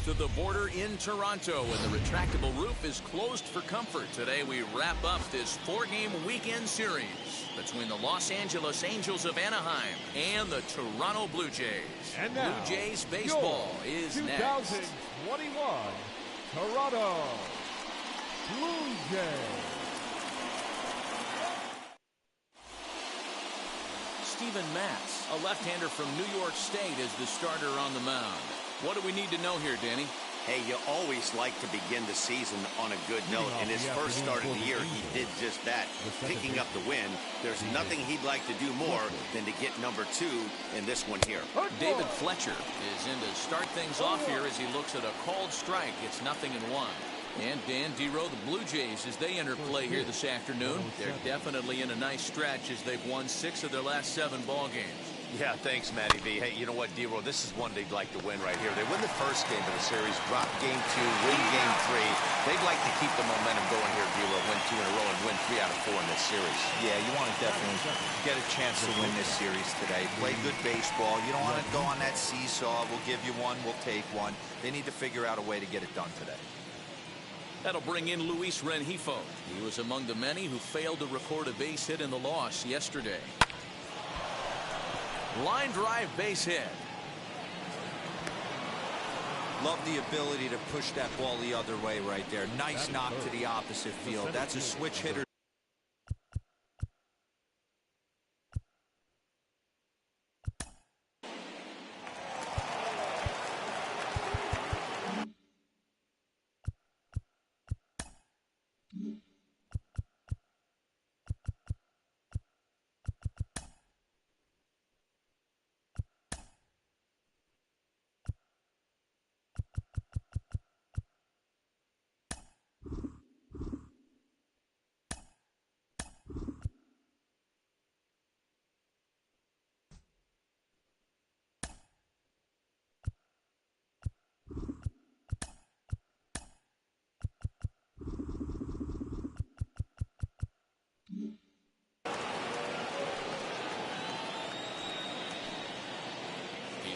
to the border in Toronto, and the retractable roof is closed for comfort. Today we wrap up this 4-game weekend series between the Los Angeles Angels of Anaheim and the Toronto Blue Jays. And now, Blue Jays baseball is next. 2021 Toronto Blue Jays. Steven Matz, a left-hander from New York State, is the starter on the mound. What do we need to know here, Danny? Hey, you always like to begin the season on a good note. In his first start of the year, he did just that, picking up the win. There's nothing he'd like to do more than to get number 2 in this one here. David Fletcher is in to start things off here as he looks at a called strike. It's 0-1. And Dan Dero, the Blue Jays, as they enter play here this afternoon, they're definitely in a nice stretch as they've won 6 of their last 7 ball games. Yeah, thanks, Matty V. Hey, you know what, Dero, this is one they'd like to win right here. They win the first game of the series, drop game 2, win game 3. They'd like to keep the momentum going here, Dero, win 2 in a row and win 3 out of 4 in this series. Yeah, you want to definitely get a chance to win this series today. Play good baseball. You don't want to go on that seesaw. We'll give you one, we'll take one. They need to figure out a way to get it done today. That'll bring in Luis Rengifo. He was among the many who failed to record a base hit in the loss yesterday. Line drive base hit. Love the ability to push that ball the other way right there. Nice knock to the opposite field. That's a switch hitter.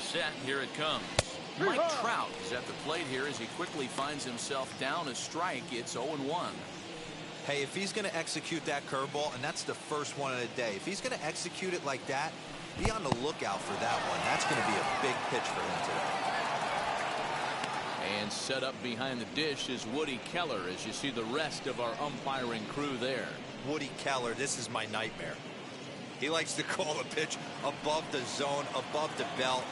Set, here it comes. Mike Trout is at the plate here as he quickly finds himself down a strike. It's 0-1. Hey, if he's going to execute that curveball, and that's the first one of the day, if he's going to execute it like that, be on the lookout for that one. That's going to be a big pitch for him today. And set up behind the dish is Woody Keller as you see the rest of our umpiring crew there. Woody Keller, this is my nightmare. He likes to call a pitch above the zone, above the belt.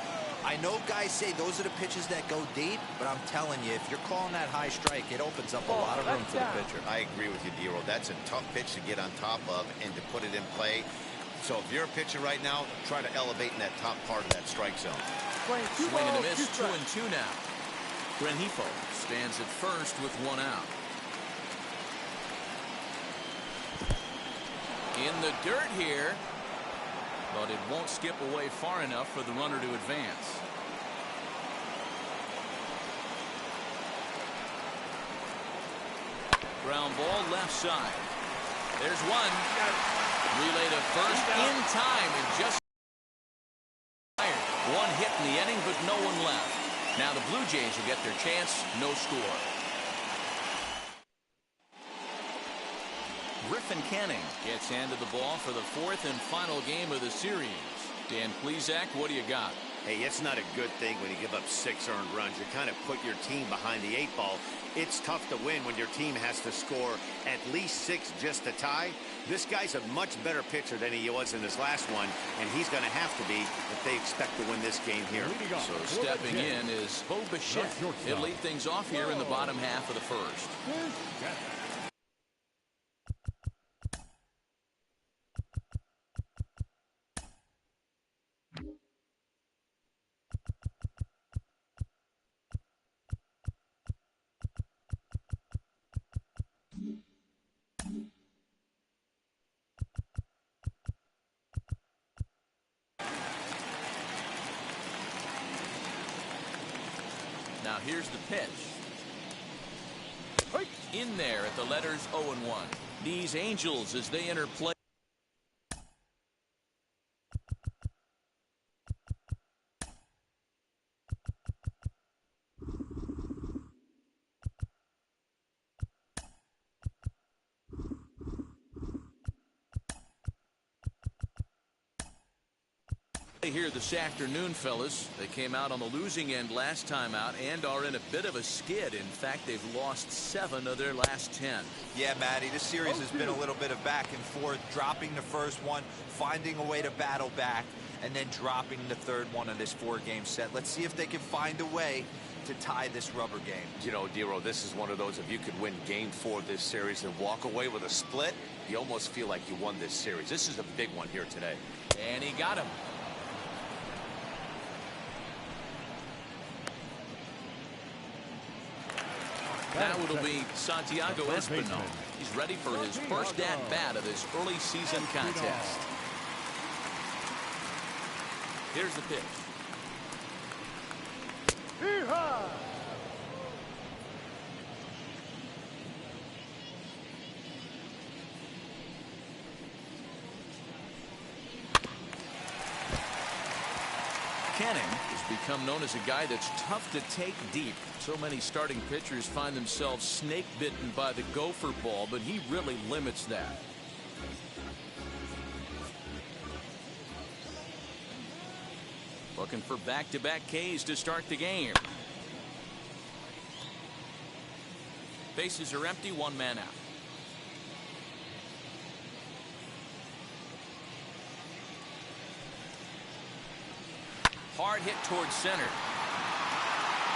I know guys say those are the pitches that go deep, but I'm telling you, if you're calling that high strike, it opens up a lot of room for the pitcher. I agree with you, Dero. That's a tough pitch to get on top of and to put it in play. So if you're a pitcher right now, try to elevate in that top part of that strike zone. Swing and a miss, 2-2 now. Rengifo stands at first with 1 out. In the dirt here, but it won't skip away far enough for the runner to advance. Ground ball left side. There's one. Relay to first in time and just fired. 1 hit in the inning, but no one left. Now the Blue Jays will get their chance. No score. Griffin Canning gets handed the ball for the 4th and final game of the series. Dan Plesac, what do you got? Hey, it's not a good thing when you give up 6 earned runs. You kind of put your team behind the 8 ball. It's tough to win when your team has to score at least 6 just to tie. This guy's a much better pitcher than he was in his last one, and he's going to have to be if they expect to win this game here. So stepping in is Bo Bichette. He'll lead things off here in the bottom half of the first. Now here's the pitch. In there at the letters 0-1. These Angels as they enter play. Here this afternoon, fellas. They came out on the losing end last time out and are in a bit of a skid. In fact, they've lost 7 of their last 10. Yeah, Matty, this series has been a little bit of back and forth, dropping the first one, finding a way to battle back, and then dropping the third one of this 4-game set. Let's see if they can find a way to tie this rubber game. You know, Dero, this is one of those, if you could win game 4 of this series and walk away with a split, you almost feel like you won this series. This is a big one here today. And he got him. Now it'll be Santiago Espinal. He's ready for his first at-bat of this early season contest. Here's the pitch. Canning has become known as a guy that's tough to take deep. So many starting pitchers find themselves snake bitten by the gopher ball, but he really limits that. Looking for back-to-back Ks to start the game. Bases are empty, 1 man out. Hard hit towards center.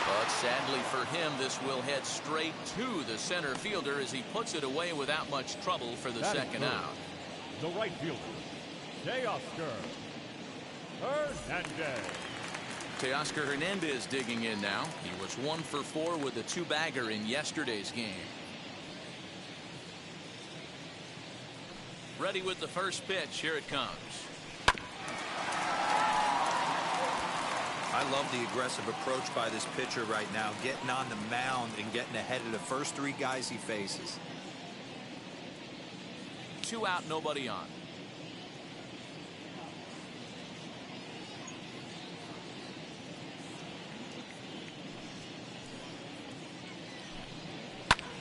But sadly for him, this will head straight to the center fielder as he puts it away without much trouble for the second out. The right fielder, Teoscar Hernandez. Teoscar Hernandez digging in now. He was 1 for 4 with a 2-bagger in yesterday's game. Ready with the first pitch. Here it comes. I love the aggressive approach by this pitcher right now, getting on the mound and getting ahead of the first 3 guys he faces. 2 out, nobody on.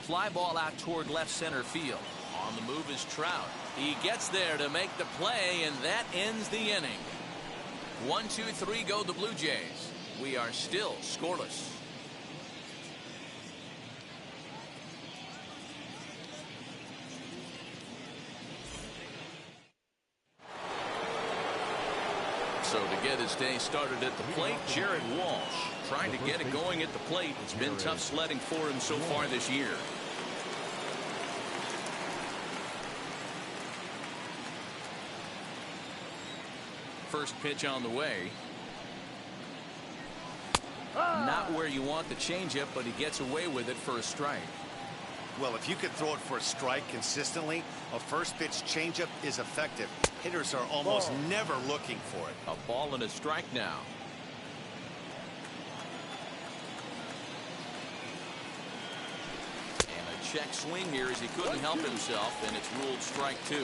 Fly ball out toward left center field. On the move is Trout. He gets there to make the play, and that ends the inning. 1, 2, 3 go the Blue Jays. We are still scoreless. So to get his day started at the plate, Jared Walsh trying to get it going at the plate. It's been tough sledding for him so far this year. First pitch on the way. Not where you want the changeup, but he gets away with it for a strike. Well, if you could throw it for a strike consistently, a first pitch changeup is effective. Hitters are almost never looking for it. A ball and a strike now. And a check swing here as he couldn't help himself, and it's ruled strike 2.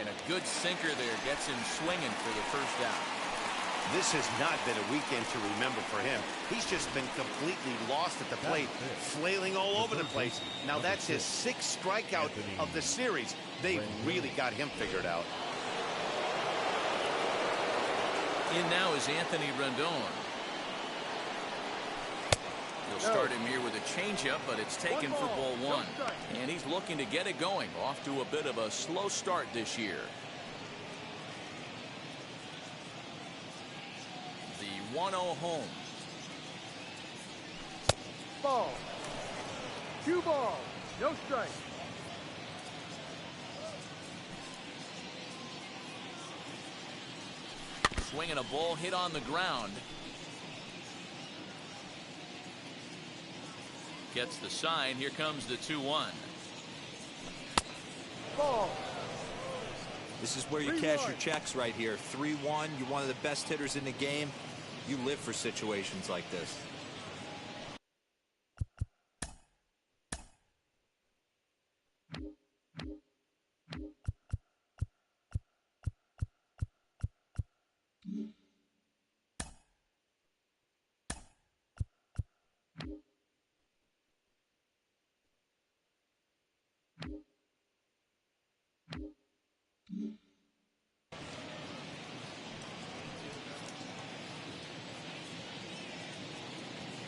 And a good sinker there gets him swinging for the first out. This has not been a weekend to remember for him. He's just been completely lost at the plate, flailing all over the place. Now that's his 6th strikeout of the series. They've really got him figured out. In now is Anthony Rendon. He'll start him here with a changeup, but it's taken for ball 1. And he's looking to get it going. Off to a bit of a slow start this year. The 1-0 home. Ball. 2 balls, no strike. Swinging a ball hit on the ground. Gets the sign. Here comes the 2-1. Ball. This is where you cash your checks right here. 3-1. You're one of the best hitters in the game. You live for situations like this.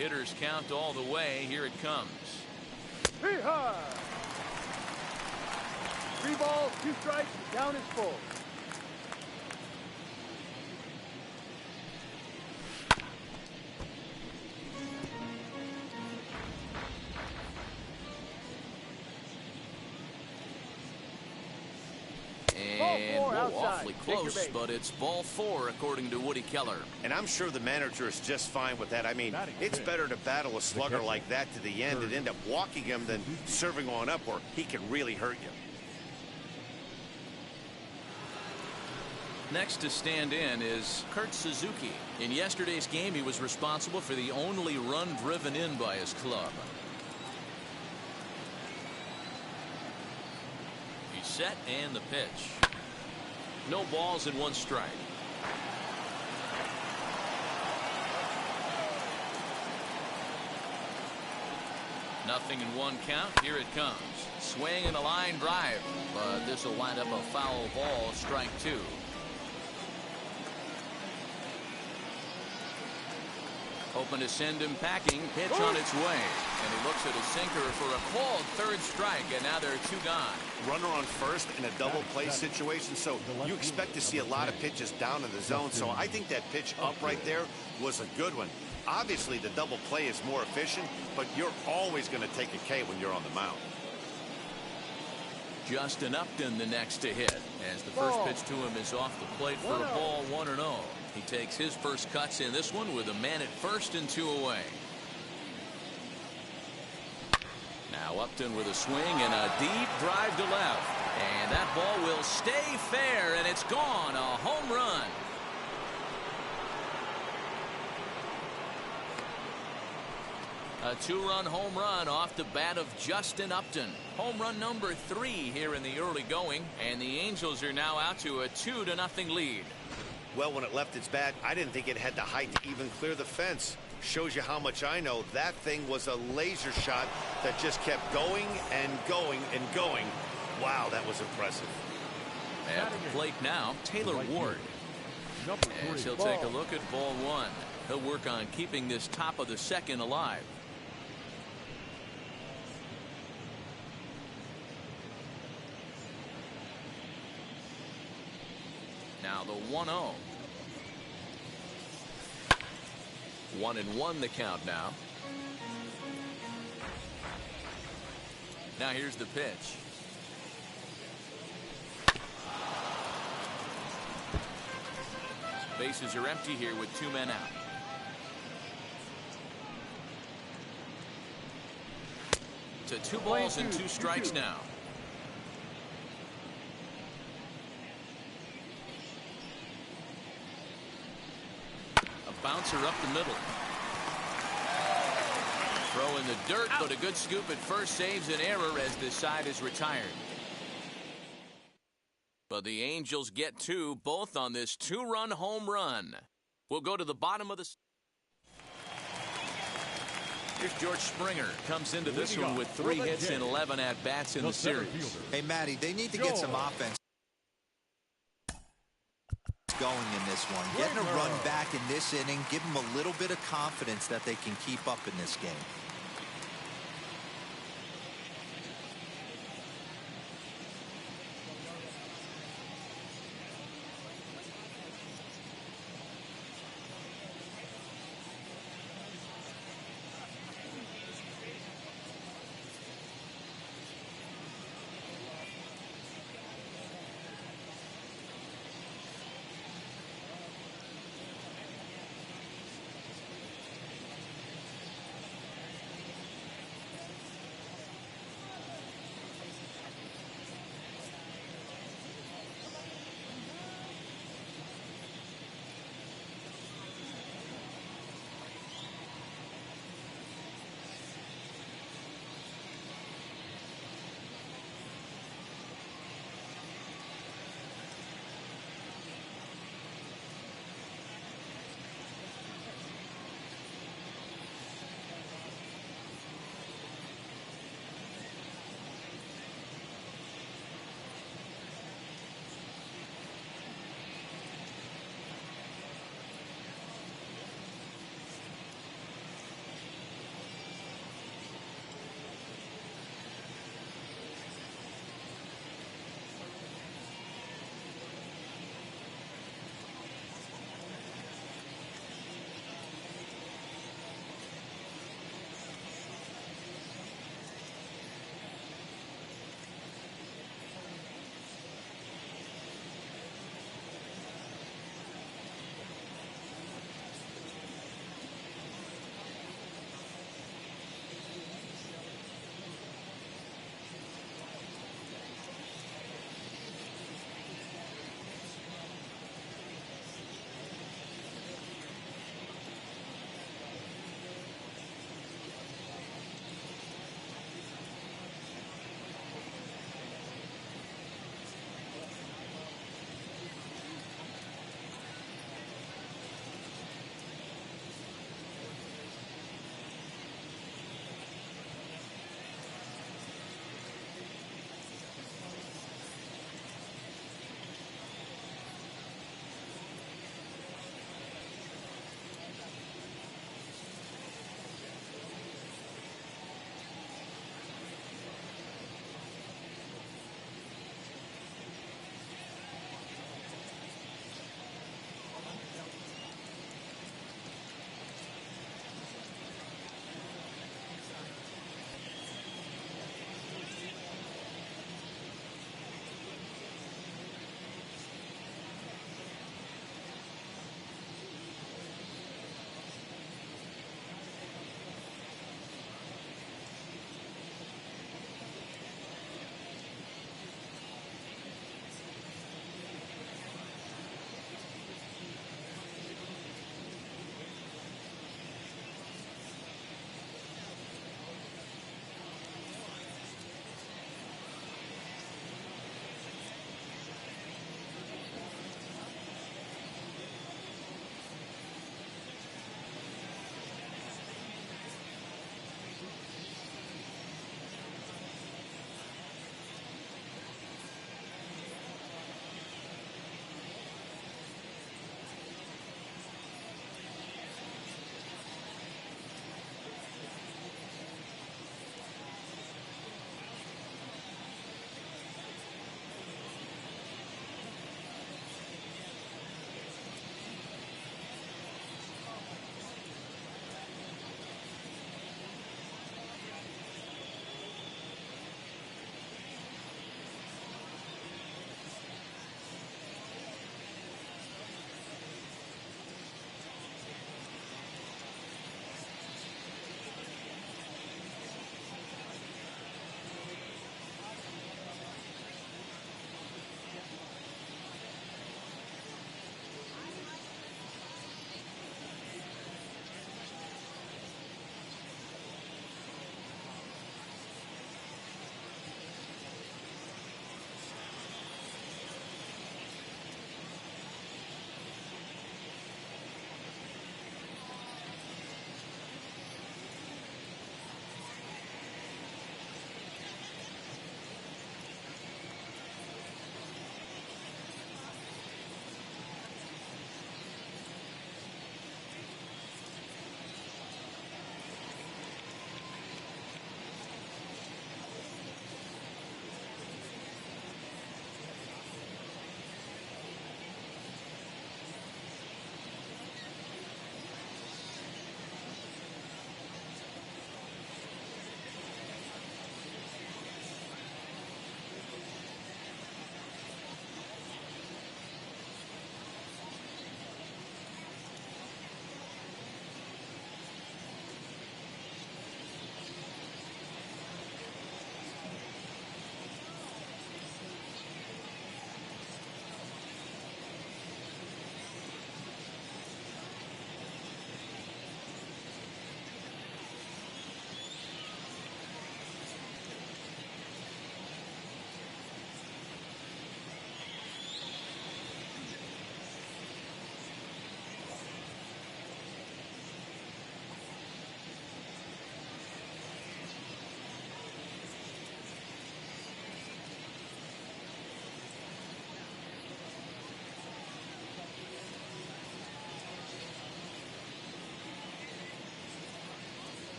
Hitters count all the way. Here it comes. Hee-haw! 3 balls, 2 strikes, the count is full. And whoa, awfully close, but it's ball 4 according to Woody Keller. And I'm sure the manager is just fine with that. I mean, it's better to battle a slugger like that to the end and end up walking him than serving on up where he can really hurt you. Next to stand in is Kurt Suzuki. In yesterday's game, he was responsible for the only run driven in by his club. He's set and the pitch. No balls and 1 strike. Nothing in 1 count. Here it comes. Swing and a line drive, but this will wind up a foul ball. Strike 2. Hoping to send him packing. Pitch on its way. And he looks at a sinker for a called 3rd strike, and now there are 2 gone. Runner on first in a double play situation, so you expect to see a lot of pitches down in the zone. So I think that pitch up right there was a good one. Obviously, the double play is more efficient, but you're always going to take a K when you're on the mound. Justin Upton the next to hit, as the first pitch to him is off the plate for a ball 1-0. He takes his first cuts in this one with a man at first and 2 away. Now Upton with a swing and a deep drive to left, and that ball will stay fair, and it's gone. A home run. A 2-run home run off the bat of Justin Upton. Home run number 3 here in the early going, and the Angels are now out to a 2-0 lead. Well, when it left its bat, I didn't think it had the height to even clear the fence. Shows you how much I know. That thing was a laser shot that just kept going and going and going. Wow, that was impressive. At the plate now, Taylor Ward. As he'll take a look at ball 1. He'll work on keeping this top of the second alive. Now the 1-0. 1-1 the count now. Now here's the pitch. Bases are empty here with 2 men out. To 2 balls and 2 strikes now. A bouncer up the middle. Throw in the dirt, but a good scoop at first saves an error as this side is retired. But the Angels get 2, both on this 2-run home run. We'll go to the bottom of the... Here's George Springer. Comes into this one with 3 hits and 11 at-bats in the series. Hey, Matty, they need to get some offense going in this one. Getting a run back in this inning, give them a little bit of confidence that they can keep up in this game.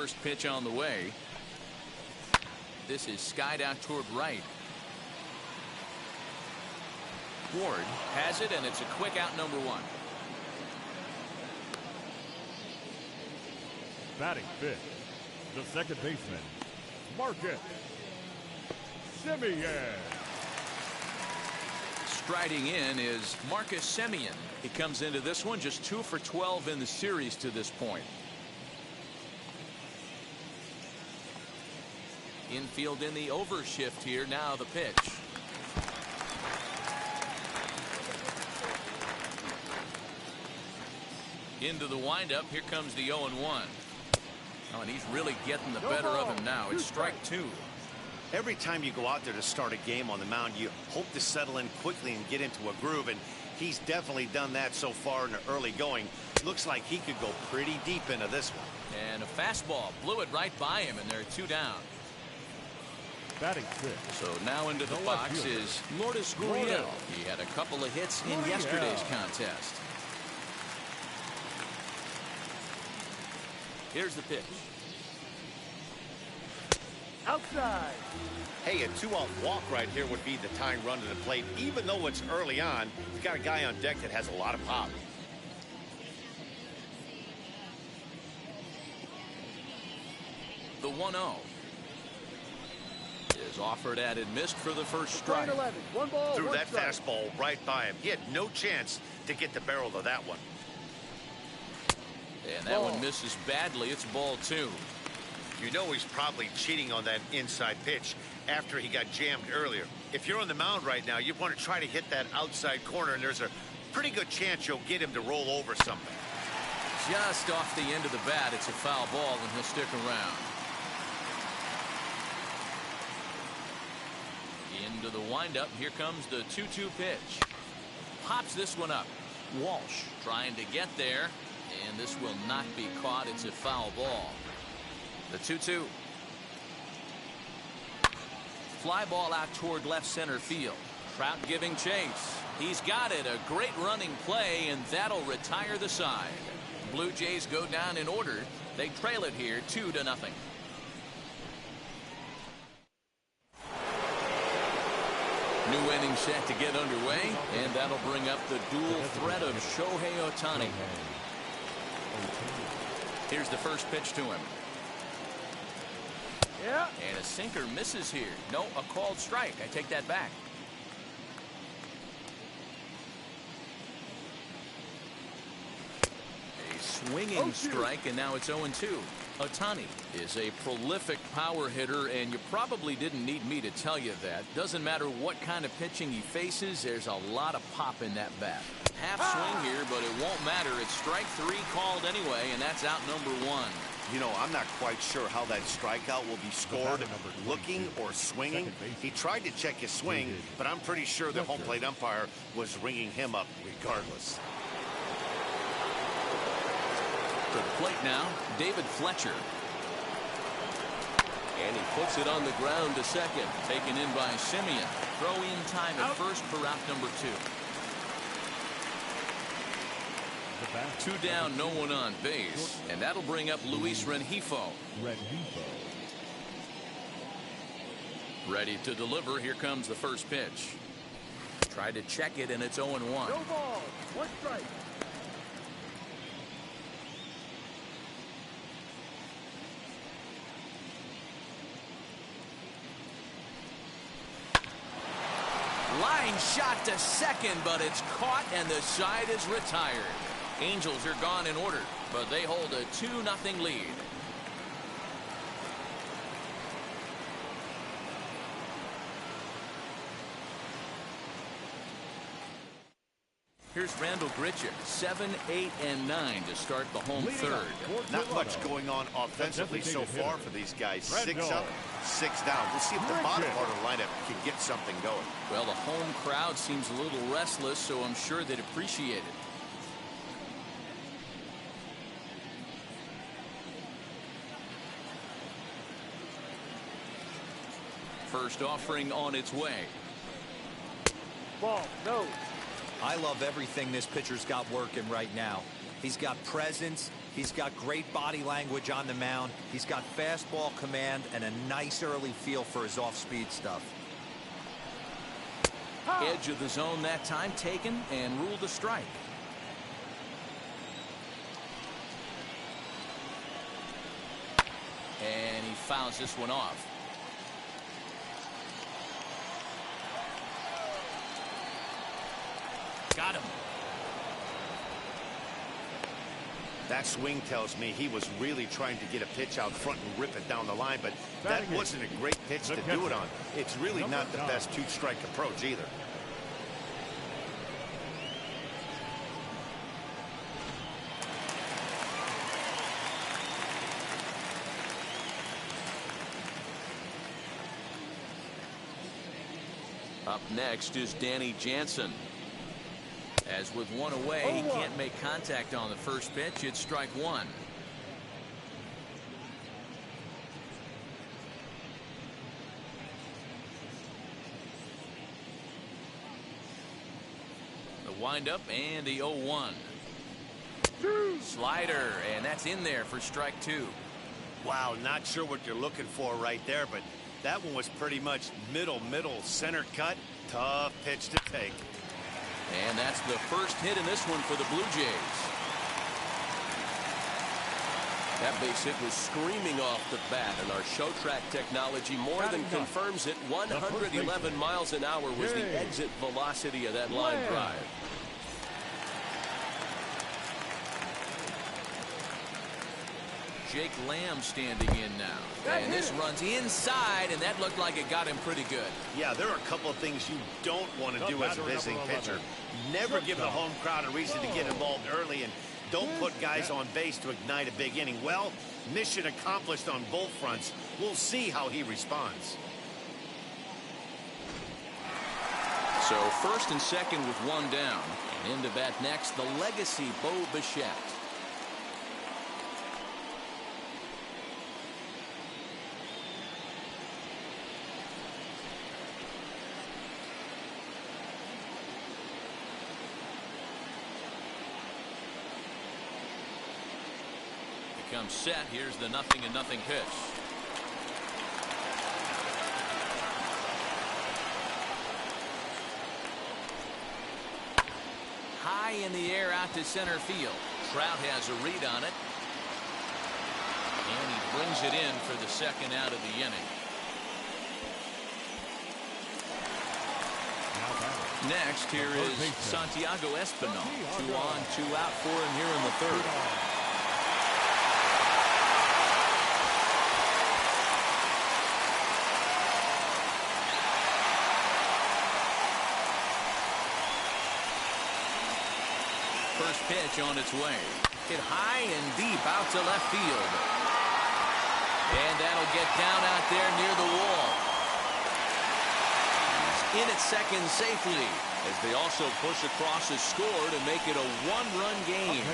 first pitch on the way. This is skied out toward right. Ward has it, and it's a quick out, number one. Batting fifth, the second baseman, Marcus Semien. Striding in is Marcus Semien. He comes into this one just 2 for 12 in the series to this point. Infield in the overshift here. Now the pitch. Into the windup. Here comes the 0-1. Oh, and he's really getting the better of him now. It's strike two. Every time you go out there to start a game on the mound, you hope to settle in quickly and get into a groove, and he's definitely done that so far in the early going. Looks like he could go pretty deep into this one. And a fastball blew it right by him, and they're 2 down. Batting sixth. So now into the box is Lourdes Gurriel. He had a couple of hits in yesterday's contest. Here's the pitch. Outside. Hey, a 2-out walk right here would be the tying run to the plate. Even though it's early on, you've got a guy on deck that has a lot of pop. The 1-0 is offered at and missed for the first strike. 11. 1 ball, Threw 1 that strike. fastball right by him. He had no chance to get the barrel of that one. And that one misses badly. It's ball 2. You know he's probably cheating on that inside pitch after he got jammed earlier. If you're on the mound right now, you want to try to hit that outside corner, and there's a pretty good chance you'll get him to roll over something. Just off the end of the bat. It's a foul ball, and he'll stick around. Into the windup. Here comes the 2-2 pitch. Pops this one up. Walsh trying to get there, and this will not be caught. It's a foul ball. The 2-2. Fly ball out toward left center field. Trout giving chase. He's got it. A great running play, and that'll retire the side. Blue Jays go down in order. They trail it here 2-0. New inning set to get underway, and that'll bring up the dual threat of Shohei Ohtani. Here's the first pitch to him. Yeah. And a sinker misses here. No, a called strike. I take that back. A swinging strike, and now it's 0-2. Ohtani is a prolific power hitter, and you probably didn't need me to tell you that. Doesn't matter what kind of pitching he faces, there's a lot of pop in that bat. Half swing here, but it won't matter. It's strike 3 called anyway, and that's out number 1. You know, I'm not quite sure how that strikeout will be scored, looking or swinging. He tried to check his swing, but I'm pretty sure the home plate umpire was ringing him up regardless. To the plate now, David Fletcher. And he puts it on the ground to second. Taken in by Semien. Throw in time at first for out number 2. 2 down, no one on base, and that'll bring up Luis Rengifo. Ready to deliver. Here comes the first pitch. Tried to check it, and it's 0-1. No ball, 1 strike. Line shot to second, but it's caught, and the side is retired. Angels are gone in order, but they hold a 2-0 lead. Here's Randall Grichuk, 7, 8, and 9 to start the home third. Not much going on offensively so far for these guys. 6 up, 6 down. We'll see if the bottom part of the lineup can get something going. Well, the home crowd seems a little restless, so I'm sure they'd appreciate it. First offering on its way. Ball, no. I love everything this pitcher's got working right now. He's got presence, He's got great body language on the mound. He's got fastball command and a nice early feel for his off-speed stuff. Edge of the zone that time taken and ruled a strike. And he fouls this one off. Got him. That swing tells me he was really trying to get a pitch out front and rip it down the line, but that wasn't a great pitch to do it on. It's really not the best two-strike approach either. Up next is Danny Jansen. As with one away, he can't make contact on the first pitch. It's strike one. The windup and the 0-1. Slider, and that's in there for strike two. Wow, not sure what you're looking for right there, but that one was pretty much middle, center cut. Tough pitch to take. And that's the first hit in this one for the Blue Jays. That base hit was screaming off the bat, and our show track technology more than confirms it. 111 miles an hour was the exit velocity of that line drive. Jake Lamb standing in now. And this runs inside, and that looked like it got him pretty good. Yeah, there are a couple of things you don't want to do as a visiting pitcher. Never give the home crowd a reason to get involved early, and don't put guys on base to ignite a big inning. Well, mission accomplished on both fronts. We'll see how he responds. So first and second with one down. And in to bat next, the legacy Bo Bichette. Comes set. Here's the 0-0 pitch. High in the air out to center field. Trout has a read on it. And he brings it in for the second out of the inning. Next, here is Santiago Espinal. 2 on, 2 out for him here in the third. First pitch on its way. Hit high and deep out to left field. And that'll get down out there near the wall. He's in at second safely as they also push across his score to make it a one-run game.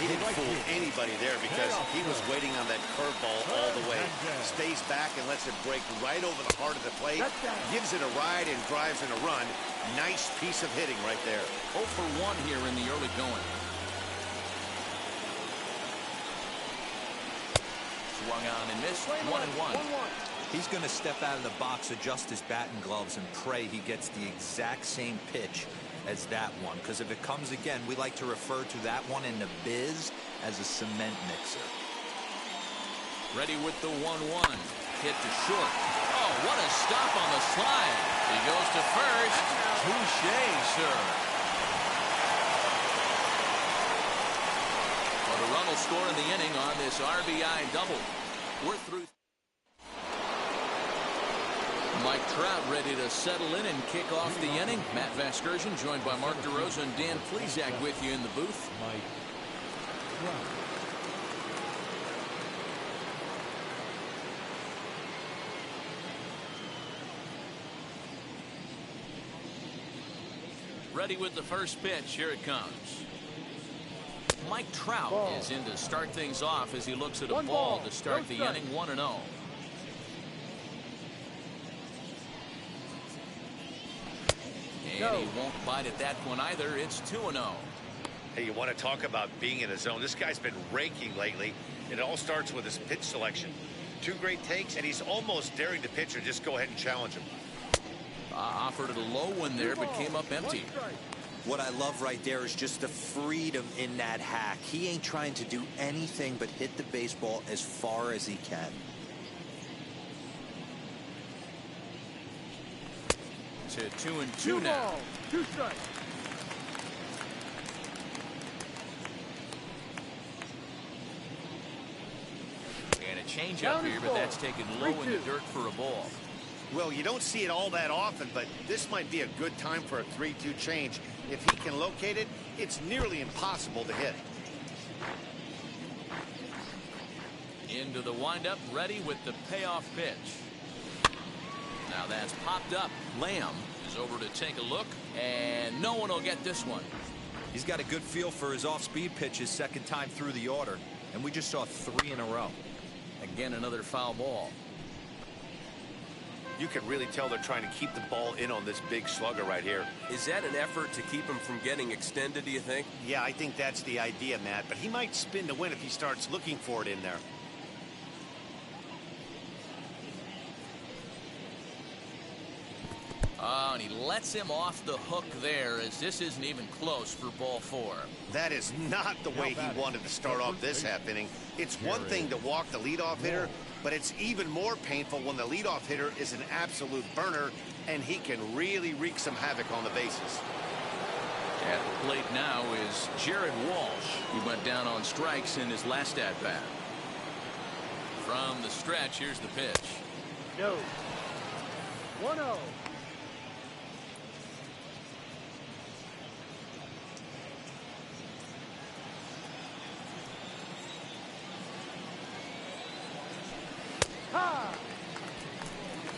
He didn't fool anybody there because he was waiting on that curveball all the way. Stays back and lets it break right over the heart of the plate. Gives it a ride and drives in a run. Nice piece of hitting right there. 0 for 1 here in the early going. Swung on and missed. 1-1. He's going to step out of the box, adjust his batting gloves, and pray he gets the exact same pitch as that one, because if it comes again, we like to refer to that one in the biz as a cement mixer. Ready with the 1-1. Hit to short. Oh, what a stop on the slide. He goes to first. Touché, sir. Well, the run will score in the inning on this RBI double. We're through. Mike Trout ready to settle in and kick off the inning. Matt Vasgersian joined by Mark DeRosa and Dan Plesac with you in the booth. Mike Trout. Ready with the first pitch. Here it comes. Mike Trout is in to start things off as he looks at a ball to start the inning. 1-0. And he won't bite at that one either. It's 2-0. Hey, you want to talk about being in a zone? This guy's been raking lately. It all starts with his pitch selection. 2 great takes, and he's almost daring the pitcher just go ahead and challenge him. Offered it a low one there, but came up empty. What I love right there is just the freedom in that hack. He ain't trying to do anything but hit the baseball as far as he can. To 2-2 now. 2 strikes. And a change up here, but that's taken low in the dirt for a ball. Well, you don't see it all that often, but this might be a good time for a 3-2 change. If he can locate it, it's nearly impossible to hit. Into the windup, ready with the payoff pitch. Now that's popped up. Lamb is over to take a look, and no one will get this one. He's got a good feel for his off-speed pitches second time through the order, and we just saw 3 in a row. Again, another foul ball. You can really tell they're trying to keep the ball in on this big slugger right here. Is that an effort to keep him from getting extended, do you think? Yeah, I think that's the idea, Matt, but he might spin to win if he starts looking for it in there. Oh, and he lets him off the hook there, as this isn't even close for ball 4. That is not the way he wanted to start off this half inning. It's one thing to walk the leadoff hitter, but it's even more painful when the leadoff hitter is an absolute burner, and he can really wreak some havoc on the bases. At the plate now is Jared Walsh. He went down on strikes in his last at-bat. From the stretch, here's the pitch. No. 1-0.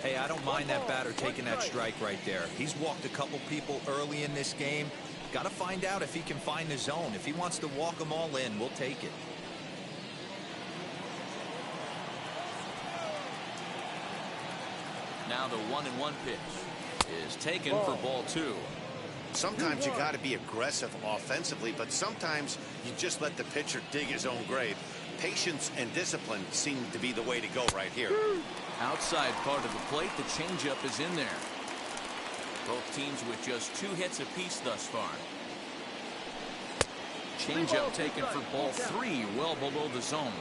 Hey, I don't mind that batter taking that strike right there. He's walked a couple people early in this game. Got to find out if he can find the zone. If he wants to walk them all in, we'll take it. Now the 1-1 pitch is taken for ball 2. Sometimes you got to be aggressive offensively, but sometimes you just let the pitcher dig his own grave. Patience and discipline seem to be the way to go right here. Outside part of the plate, the changeup is in there. Both teams with just 2 hits apiece thus far. Changeup taken for ball 3, well below the zone.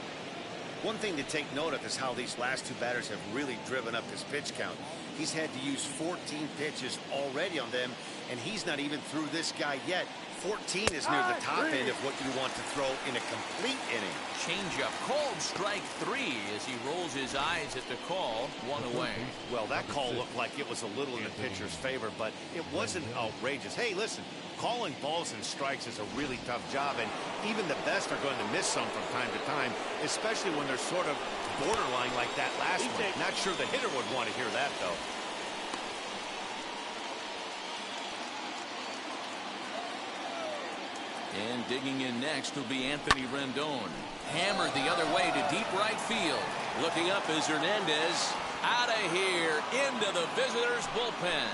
One thing to take note of is how these last 2 batters have really driven up his pitch count. He's had to use 14 pitches already on them, and he's not even through this guy yet. 14 is near the top end of what you want to throw in a complete inning. Changeup called strike 3 as he rolls his eyes at the call. 1 away. Well, that call looked like it was a little in the pitcher's favor, but it wasn't outrageous. Hey, listen, calling balls and strikes is a really tough job, and even the best are going to miss some from time to time, especially when they're sort of borderline like that last one. Not sure the hitter would want to hear that, though. And digging in next will be Anthony Rendon. Hammered the other way to deep right field. Looking up is Hernandez. Out of here into the visitors' bullpen.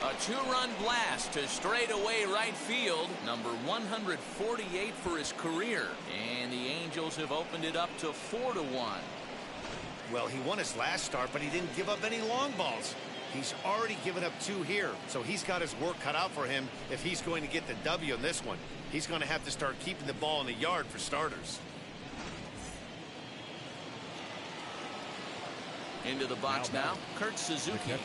A 2-run blast to straightaway right field. Number 148 for his career. And the Angels have opened it up to 4-1. Well, he won his last start, but he didn't give up any long balls. He's already given up 2 here, so he's got his work cut out for him if he's going to get the W in this one. He's going to have to start keeping the ball in the yard for starters. Into the box now, Kurt Suzuki.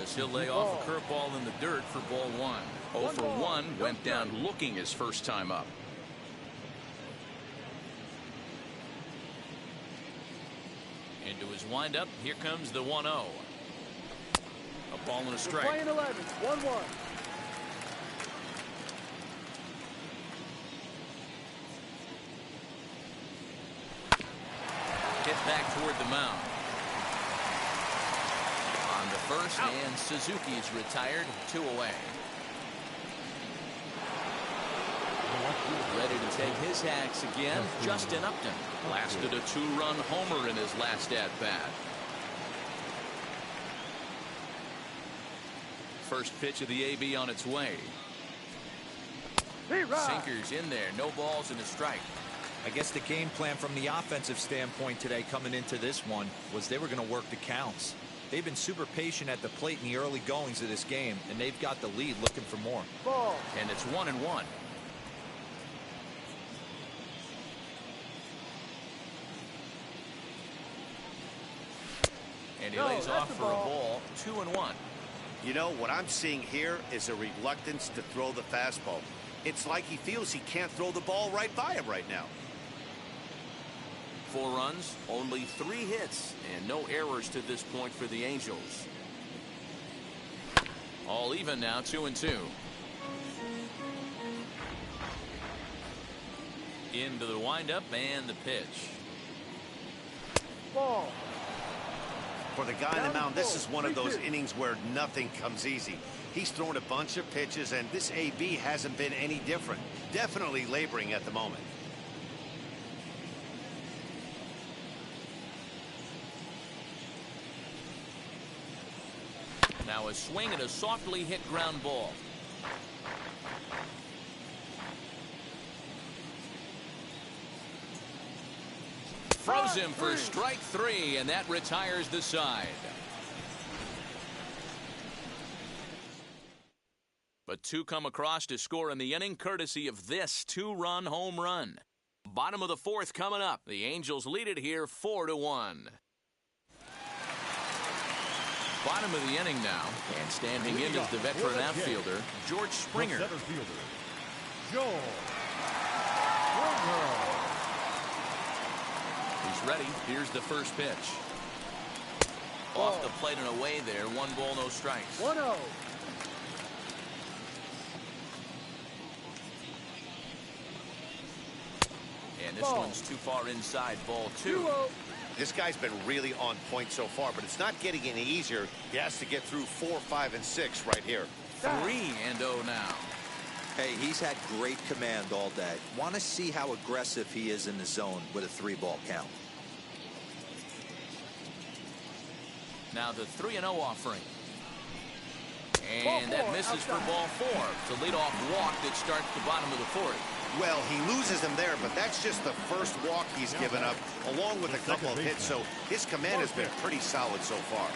As he'll lay off a curveball in the dirt for ball 1. 0 for 1, went down looking his first time up. Into his windup, here comes the 1-0. A ball and a strike. Playing 11, 1-1. Hit back toward the mound. On the first, and Suzuki's retired, 2 away. Ready to take his hacks again, Justin Upton. Blasted a 2-run homer in his last at-bat. first pitch of the AB on its way. Sinkers in there. No balls and a strike. I guess the game plan from the offensive standpoint today coming into this one was they were going to work the counts. They've been super patient at the plate in the early goings of this game, and they've got the lead looking for more. Ball. And it's 1-1. And he lays off for a ball. 2-1. You know, what I'm seeing here is a reluctance to throw the fastball. It's like he feels he can't throw the ball right by him right now. 4 runs, only 3 hits, and no errors to this point for the Angels. All even now, 2-2. Into the windup and the pitch. Ball. For the guy on the mound, this is one of those innings where nothing comes easy. He's thrown a bunch of pitches, and this AB hasn't been any different. Definitely laboring at the moment. Now a swing and a softly hit ground ball. Throws him for strike 3, and that retires the side. But 2 come across to score in the inning, courtesy of this 2-run home run. Bottom of the 4th coming up. The Angels lead it here 4-1. Bottom of the inning now, and standing in is the veteran outfielder, George Springer. The center fielder, George Springer. He's ready. Here's the first pitch. Off the plate and away there. 1 ball, no strikes. 1-0. And this one's too far inside. Ball 2. This guy's been really on point so far, but it's not getting any easier. He has to get through 4, 5, and 6 right here. 3-0 now. Hey, he's had great command all day. Want to see how aggressive he is in the zone with a 3-ball count. Now the 3-0 offering. And that misses for ball 4. It's a leadoff walk that starts the bottom of the 4th. Well, he loses him there, but that's just the first walk he's given up, along with a couple of hits, so his command has been pretty solid so far.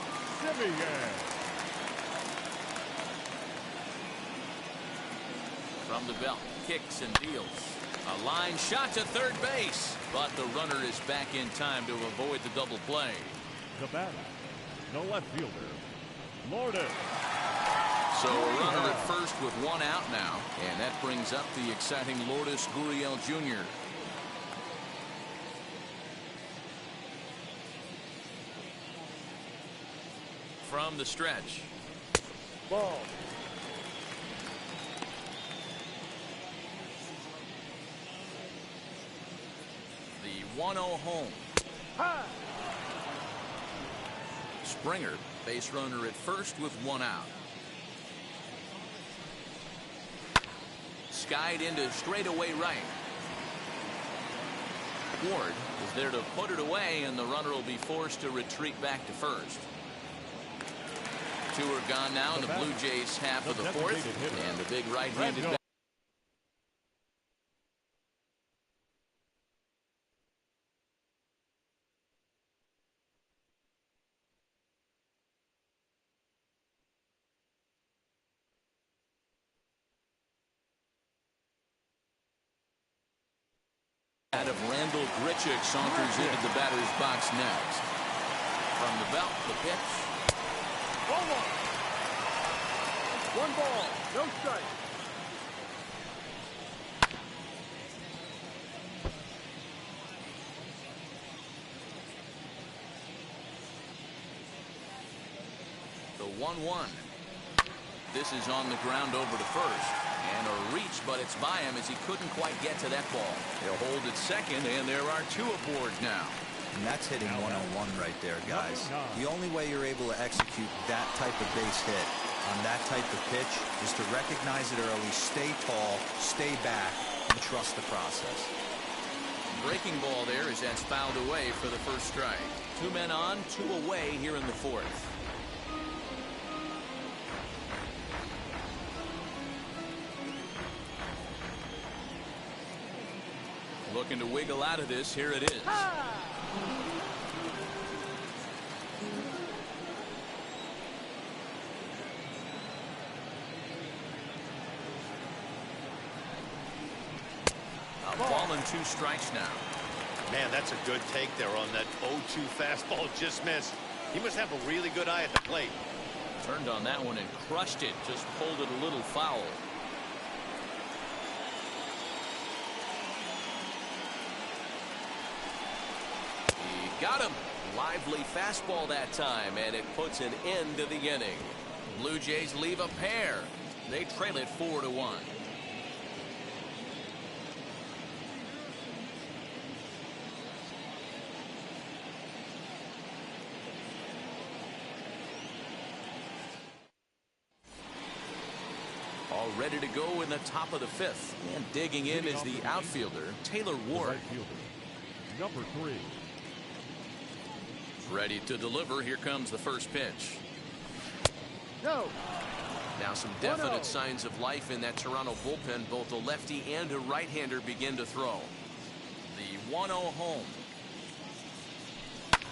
From the belt, kicks and deals. A line shot to third base, but the runner is back in time to avoid the double play. The batter, the left fielder, Lourdes. So a runner at first with 1 out now, and that brings up the exciting Lourdes Gurriel Jr. From the stretch. Ball. The 1-0 home. High. Springer, base runner at first with 1 out. Skied into straightaway right. Ward is there to put it away, and the runner will be forced to retreat back to first. 2 are gone now in the Blue Jays half of the 4th, and the big right-handed batter. Of Randall Grichuk saunters into the batter's box next. From the belt, the pitch. 1 ball, no strike. The 1-1. This is on the ground over to first. And a reach, but it's by him as he couldn't quite get to that ball. He'll hold at second, and there are 2 aboard now. And that's hitting 101 right there, guys. The only way you're able to execute that type of base hit on that type of pitch is to recognize it early, stay tall, stay back, and trust the process. Breaking ball there as that's fouled away for the first strike. 2 men on, 2 away here in the 4th. Looking to wiggle out of this. Here it is. A ball and 2 strikes now. Man, that's a good take there on that 0-2 fastball. Just missed. He must have a really good eye at the plate. Turned on that one and crushed it. Just pulled it a little foul. He got him. Lively fastball that time, and it puts an end to the inning. Blue Jays leave a pair. They trail it 4-1. All ready to go in the top of the 5th. And digging in is the outfielder, Taylor Ward. Right fielder, number 3. Ready to deliver. Here comes the first pitch. No. Now some definite signs of life in that Toronto bullpen. Both a lefty and a right-hander begin to throw. The 1-0 home.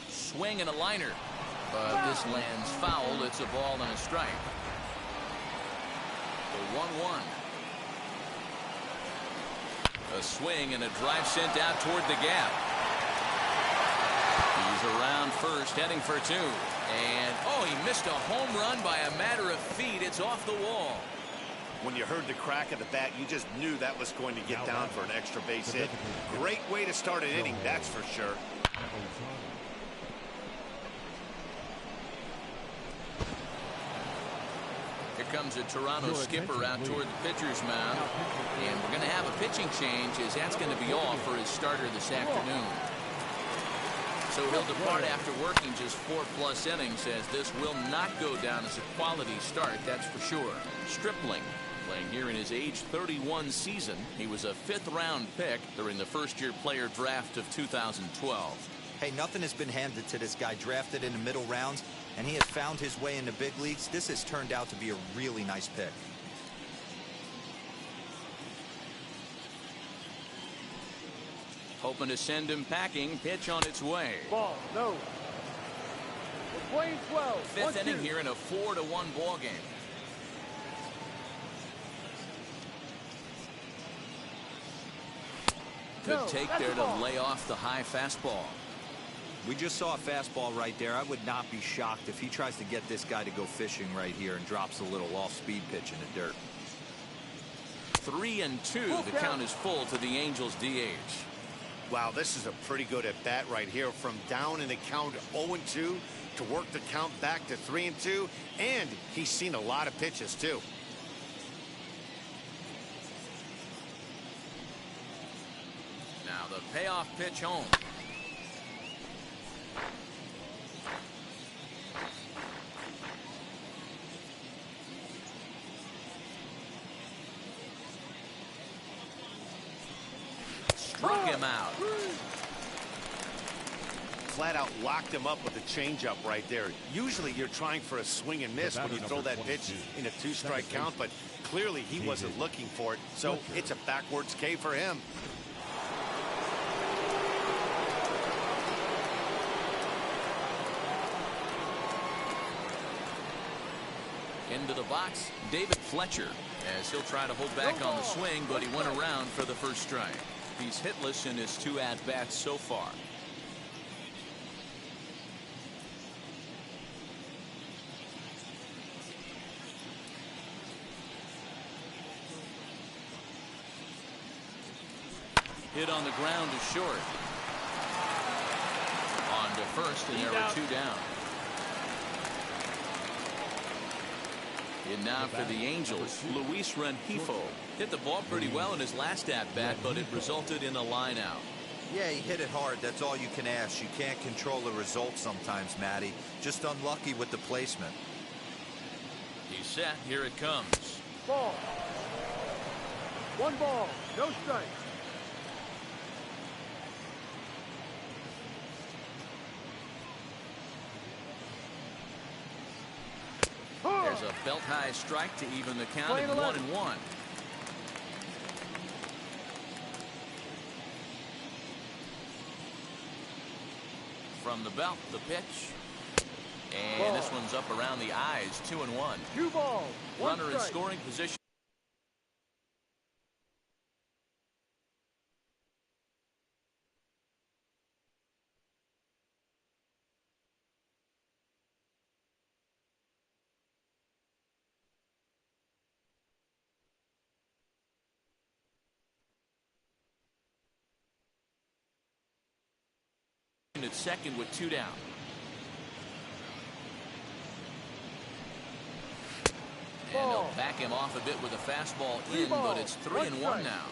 Swing and a liner. But this lands foul. It's a ball and a strike. The 1-1. A swing and a drive sent out toward the gap. He's around first, heading for 2. And, oh, he missed a home run by a matter of feet. It's off the wall. When you heard the crack of the bat, you just knew that was going to get down for an extra base hit. Great way to start an inning, that's for sure. Here comes a Toronto skipper out toward the pitcher's mound. And we're going to have a pitching change, as that's going to be all for his starter this afternoon. So he'll depart after working just 4+ innings, as this will not go down as a quality start, that's for sure. Stripling, playing here in his age 31 season. He was a 5th-round pick during the first-year player draft of 2012. Hey, nothing has been handed to this guy. Drafted in the middle rounds, and he has found his way in the big leagues. This has turned out to be a really nice pick. Hoping to send him packing. Pitch on its way. Ball. No. We're playing 12. 5th inning here in a 4-1 ball game. Good take there to lay off the high fastball. We just saw a fastball right there. I would not be shocked if he tries to get this guy to go fishing right here and drops a little off-speed pitch in the dirt. 3-2. The count is full to the Angels DH. Wow, this is a pretty good at bat right here. From down in the count 0-2 to work the count back to 3-2, and he's seen a lot of pitches too. Now the payoff pitch home. Struck him out. Flat out locked him up with a changeup right there. Usually you're trying for a swing and miss when you throw that pitch in a 2-strike count, but clearly he wasn't looking for it, so it's a backwards K for him. Into the box, David Fletcher, as he'll try to hold back on the swing, but he went around for the first strike. He's hitless in his 2 at-bats so far. Hit on the ground to short. On to first, and there were 2 down. And now for the Angels, Luis Rengifo hit the ball pretty well in his last at-bat, but it resulted in a line-out. Yeah, he hit it hard. That's all you can ask. You can't control the result sometimes, Matty. Just unlucky with the placement. He's set. Here it comes. Ball. 1 ball. No strike. There's a belt-high strike to even the count at 1-1. From the belt, the pitch. And this one's up around the eyes, 2-1. 2 balls, 1 Runner in strike. scoring position. At second with 2 down. And they'll back him off a bit with a fastball in, but it's 3-1 now.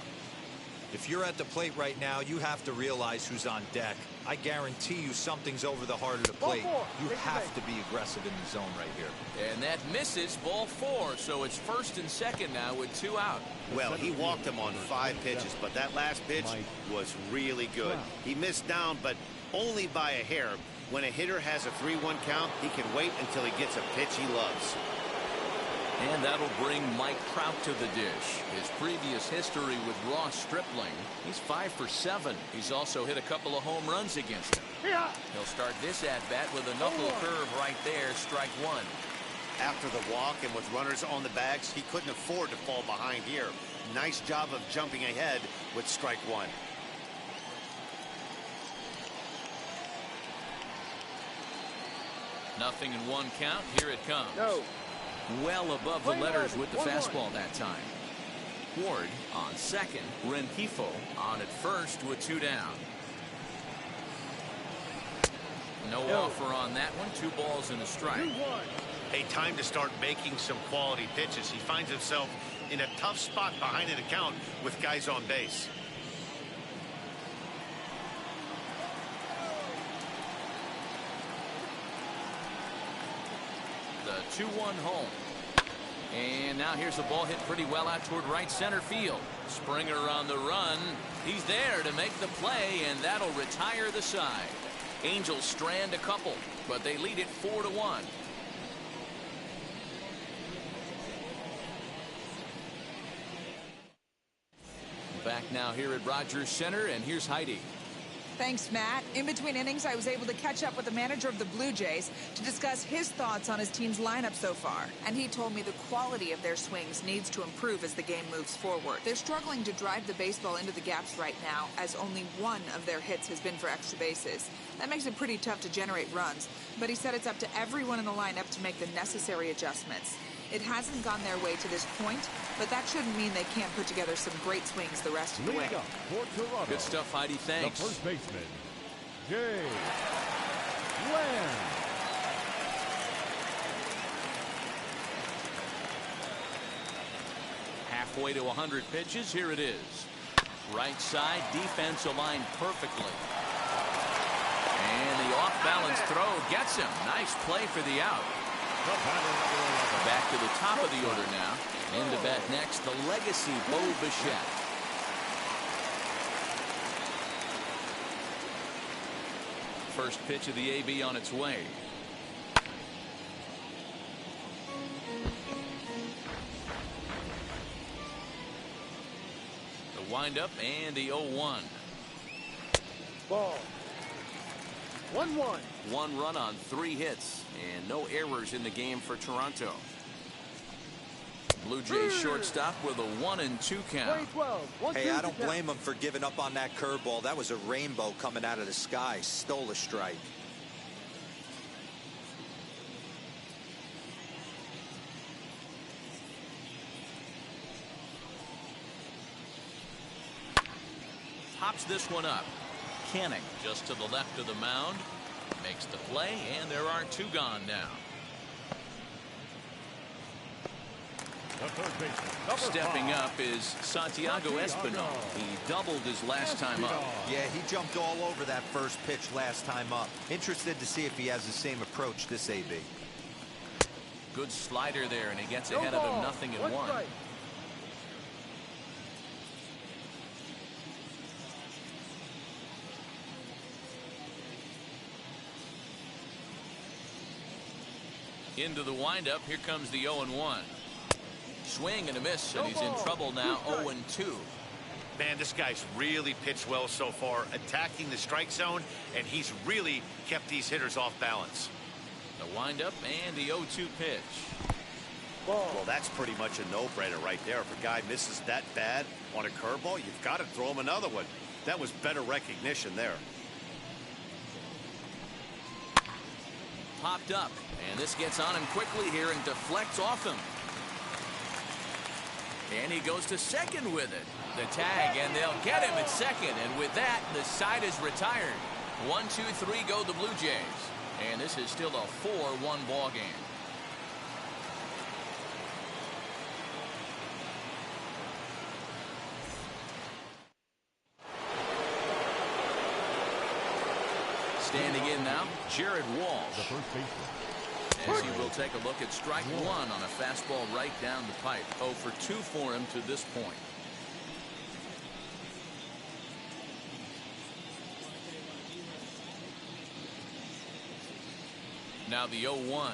If you're at the plate right now, you have to realize who's on deck. I guarantee you something's over the heart of the plate. You have to be aggressive in the zone right here. And that misses, ball 4, so it's first and second now with 2 out. Well, he walked him on 5 pitches, but that last pitch was really good. He missed down, but only by a hair. When a hitter has a 3-1 count, he can wait until he gets a pitch he loves. And that'll bring Mike Trout to the dish. His previous history with Ross Stripling, he's 5 for 7. He's also hit a couple of home runs against him. He'll start this at-bat with a knuckle curve right there, strike 1. After the walk and with runners on the bags, he couldn't afford to fall behind here. Nice job of jumping ahead with strike 1. Nothing in 1 count. Here it comes. No. Well above the letters with the fastball that time. Ward on second. Rengifo on at first with 2 down. No offer on that one. 2 balls and a strike. 2-1. A time to start making some quality pitches. He finds himself in a tough spot behind an account with guys on base. The 2-1 home. And now here's a ball hit pretty well out toward right center field. Springer on the run. He's there to make the play, and that'll retire the side. Angels strand a couple, but they lead it 4-1. Back now here at Rogers Center, and here's Heidi. Thanks, Matt. In between innings, I was able to catch up with the manager of the Blue Jays to discuss his thoughts on his team's lineup so far. And he told me the quality of their swings needs to improve as the game moves forward. They're struggling to drive the baseball into the gaps right now, as only 1 of their hits has been for extra bases. That makes it pretty tough to generate runs, but he said it's up to everyone in the lineup to make the necessary adjustments. It hasn't gone their way to this point, but that shouldn't mean they can't put together some great swings the rest of the way. Good stuff, Heidi. Thanks. The first baseman, Jay Lamb. Halfway to 100 pitches. Here it is. Right side, defense aligned perfectly. And the off-balance throw gets him. Nice play for the out. Back to the top of the order now. In to bat next, the legacy Bo Bichette. First pitch of the AB on its way. The windup and the 0-1. Ball. 1-1. 1 run on 3 hits and no errors in the game for Toronto. Blue Jays shortstop with a 1-2 count. 12. Hey, I don't blame him for giving up on that curveball. That was a rainbow coming out of the sky. Stole a strike. Pops this one up. Canning just to the left of the mound. Makes the play, and there are 2 gone now. Stepping up is Santiago Espinal. He doubled his last time up. Yeah, he jumped all over that first pitch last time up. Interested to see if he has the same approach this AB. Good slider there, and he gets ahead of him, 0-1. Into the windup. Here comes the 0-1. Swing and a miss, and he's in trouble now. 0-2. Man, this guy's really pitched well so far, attacking the strike zone, and he's really kept these hitters off balance. The windup and the 0-2 pitch. Well, that's pretty much a no-brainer right there. If a guy misses that bad on a curveball, you've got to throw him another one. That was better recognition there. Popped up, and this gets on him quickly here and deflects off him. And he goes to second with it. The tag, and they'll get him at second. And with that, the side is retired. 1-2-3 go the Blue Jays. And this is still a 4-1 ball game. Standing in now, Jared Walsh. The first baseman. As he will take a look at strike one on a fastball right down the pipe. 0 for 2 for him to this point. Now the 0-1.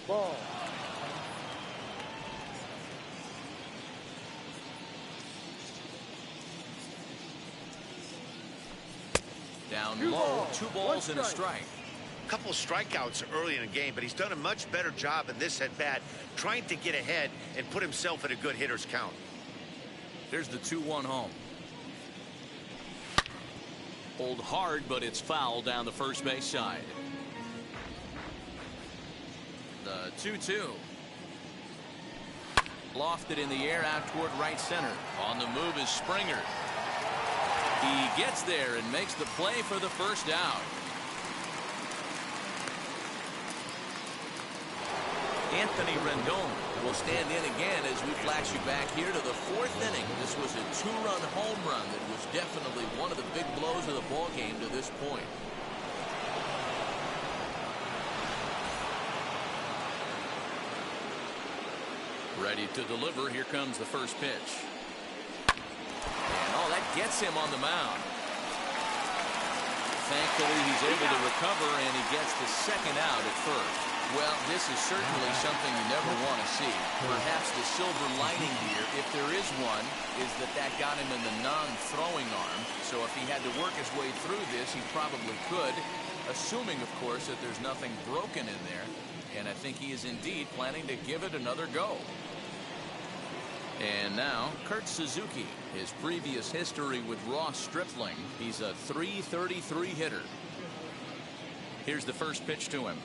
Ball. Down low, 2 balls and a strike. A couple strikeouts early in the game, but he's done a much better job in this at bat, trying to get ahead and put himself at a good hitter's count. There's the 2-1 home. Pulled hard, but it's foul down the first base side. The 2-2. Lofted in the air out toward right center. On the move is Springer. He gets there and makes the play for the first out. Anthony Rendon will stand in again as we flash you back here to the 4th inning. This was a 2-run home run that was definitely one of the big blows of the ball game to this point. Ready to deliver. Here comes the first pitch. And oh, that gets him on the mound. Thankfully, he's able to recover, and he gets the second out at first. Well, this is certainly something you never want to see. Perhaps the silver lining here, if there is one, is that got him in the non-throwing arm. So if he had to work his way through this, he probably could, assuming, of course, that there's nothing broken in there. And I think he is indeed planning to give it another go. And now, Kurt Suzuki. His previous history with Ross Stripling. He's a .333 hitter. Here's the first pitch to him.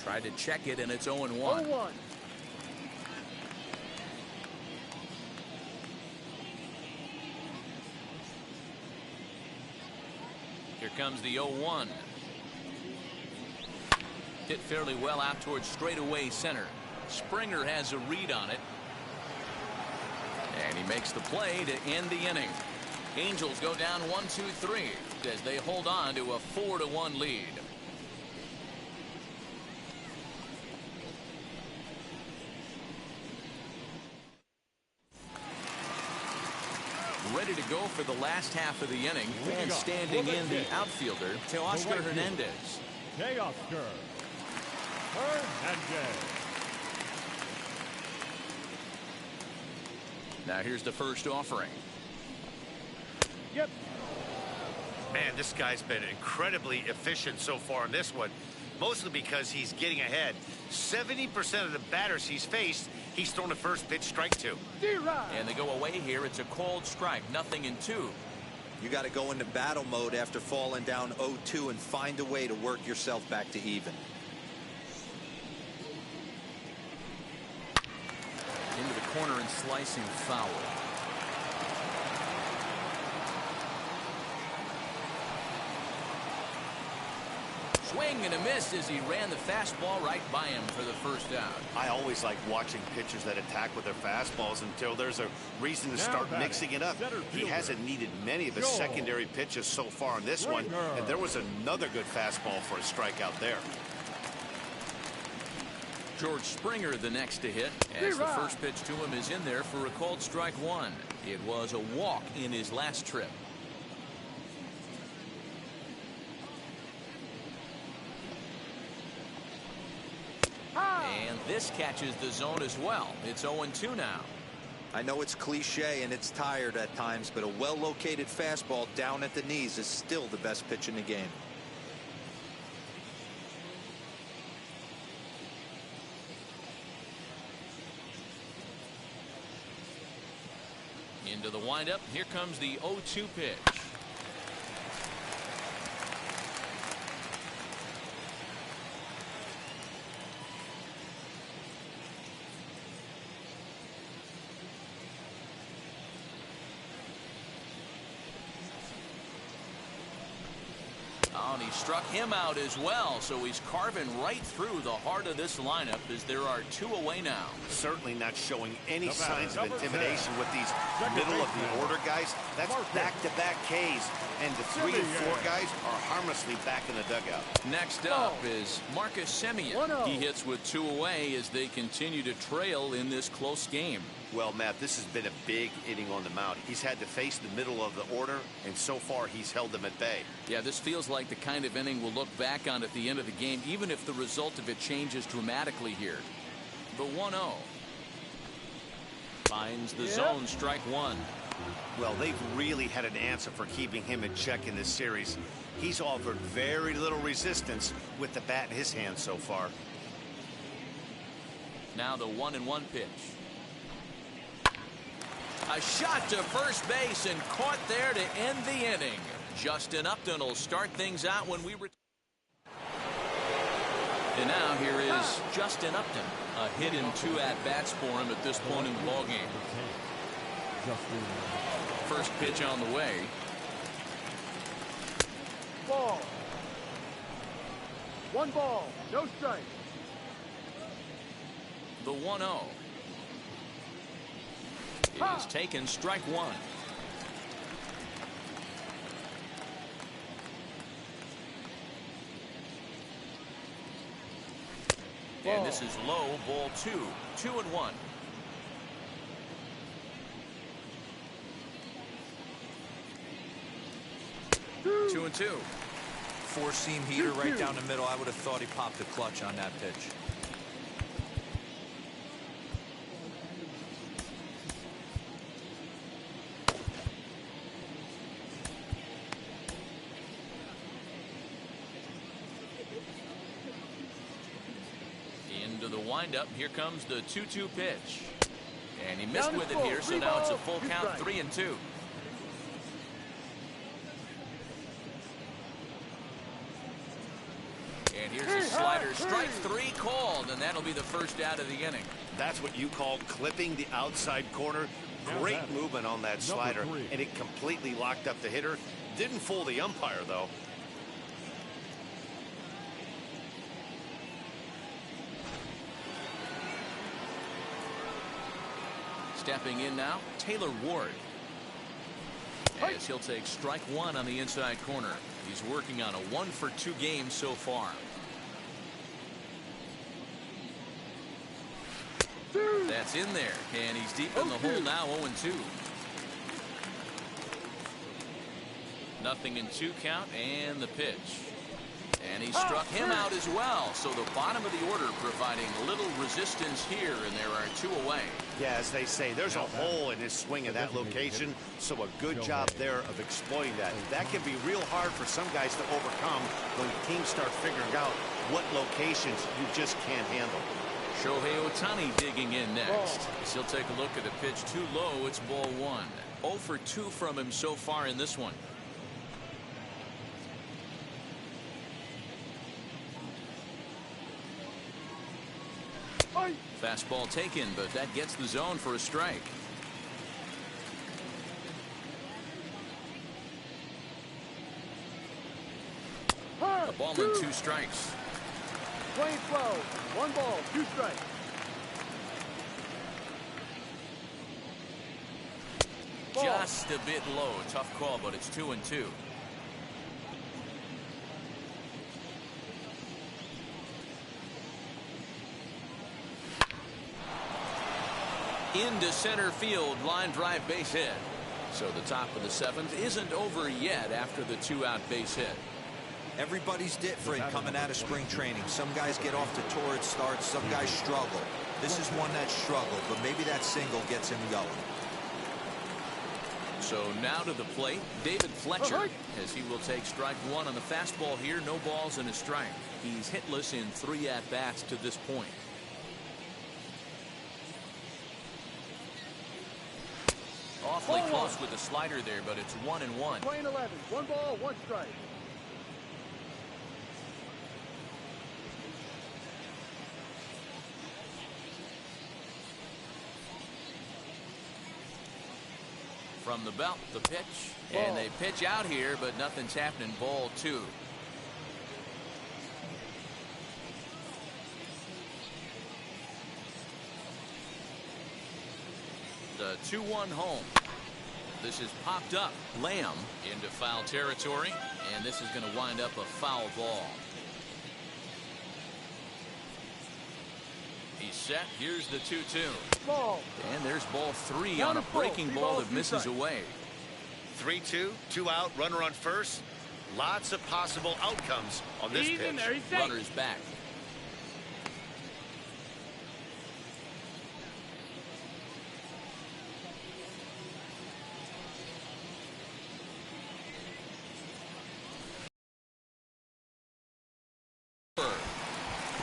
Tried to check it, and it's 0-1. 0-1. Here comes the 0-1. Hit fairly well out towards straightaway center. Springer has a read on it. And he makes the play to end the inning. Angels go down 1-2-3 as they hold on to a 4-1 lead. Ready to go for the last half of the inning, and standing in the outfielder, Teoscar Hernandez. Teoscar Hernandez. Now here's the first offering. Yep. Man, this guy's been incredibly efficient so far in this one, mostly because he's getting ahead. 70% of the batters he's faced, he's thrown a first pitch strike to. And they go away here. It's a called strike, 0-2. You got to go into battle mode after falling down 0-2 and find a way to work yourself back to even. Into the corner and slicing foul. Swing and a miss as he ran the fastball right by him for the first out. I always like watching pitchers that attack with their fastballs until there's a reason to start mixing it up. He hasn't needed many of his secondary pitches so far in this one, and there was another good fastball for a strikeout there. George Springer the next to hit, as the first pitch to him is in there for a called strike one. It was a walk in his last trip. And this catches the zone as well. It's 0-2 now. I know it's cliche and it's tired at times, but a well-located fastball down at the knees is still the best pitch in the game. Into the windup. Here comes the 0-2 pitch. Oh, and he struck him out as well, so he's carving right through the heart of this lineup as there are 2 away now. Certainly not showing any signs of intimidation with these middle of the order guys. That's back-to-back Ks, and the 3 and 4 guys are harmlessly back in the dugout. Next up is Marcus Semien. He hits with 2 away as they continue to trail in this close game. Well, Matt, this has been a big inning on the mound. He's had to face the middle of the order, and so far he's held them at bay. Yeah, this feels like the kind of inning we'll look back on at the end of the game, even if the result of it changes dramatically here. The 1-0. Finds the zone, strike 1. Well, they've really had an answer for keeping him in check in this series. He's offered very little resistance with the bat in his hand so far. Now the 1-1 pitch. A shot to first base and caught there to end the inning. Justin Upton will start things out when we return. And now here is Justin Upton. A hit in 2 at-bats for him at this point in the ballgame. First pitch on the way. Ball. 1 ball, no strike. The 1-0. It is taken, strike 1. And this is low, ball 2. 2-1. Two and 2. 4-seam heater right down the middle. I would have thought he popped the clutch on that pitch. Into the windup. Here comes the 2-2 pitch. And he missed with it here, so now it's a full count, 3-2. And here's a slider, strike 3 called, and that'll be the first out of the inning. That's what you call clipping the outside corner. Great movement on that slider, and it completely locked up the hitter. Didn't fool the umpire, though. Stepping in now, Taylor Ward. As he'll take strike 1 on the inside corner. He's working on a 1-for-2 game so far. That's in there, and he's deep in the hole now, 0-2. Nothing in 2 count, and the pitch. And he struck him out as well. So the bottom of the order providing little resistance here, and there are 2 away. Yeah, as they say, there's a hole in his swing in that location, so a good job there of exploiting that. That can be real hard for some guys to overcome when teams start figuring out what locations you just can't handle. Shohei Ohtani digging in next. As he'll take a look at a pitch too low. It's ball 1. 0 for 2 from him so far in this one. Fastball taken, but that gets the zone for a strike. A ball and 2 strikes. 20-12, 1 ball, 2 strikes. Just a bit low. Tough call, but it's 2-2. Into center field, line drive, base hit. So the top of the 7th isn't over yet after the 2-out base hit. Everybody's different coming out of spring training. Some guys get off to torrid starts, some guys struggle. This is one that struggled, but maybe that single gets him going. So now to the plate, David Fletcher, as he will take strike one on the fastball here. No balls and a strike. He's hitless in 3 at-bats to this point. Awfully close with the slider there, but it's 1-1. Playing 11. 1 ball, 1 strike. From the belt, the pitch, and they pitch out here, but nothing's happening. Ball 2. The 2-1 home. This is popped up. Lamb into foul territory, and this is going to wind up a foul ball. He's set. Here's the 2-2. Ball. And there's ball 3 on a breaking ball that misses away. 3-2, 2 out, runner on first. Lots of possible outcomes on this pitch. Runner's back.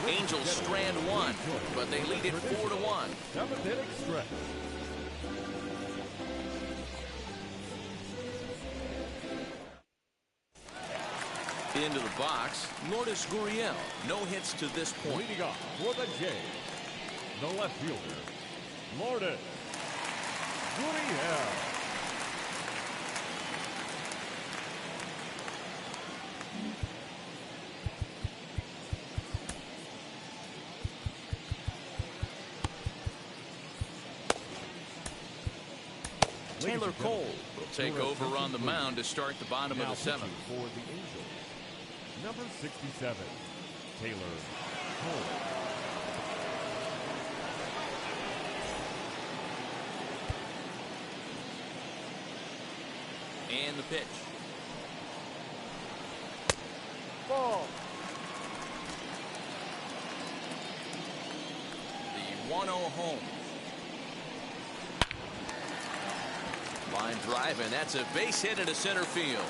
Angels strand 1, but they lead it 4-1. 7th inning stretch. Into the box, Lourdes Gurriel. No hits to this point. Leading off for the Jays, the left fielder, Lourdes Gurriel. Taylor Cole will take over on the mound to start the bottom of the 7th. For the Angels, number 67, Taylor Cole. And the pitch. Ball. The 1-0 home. Line drive, and that's a base hit into center field.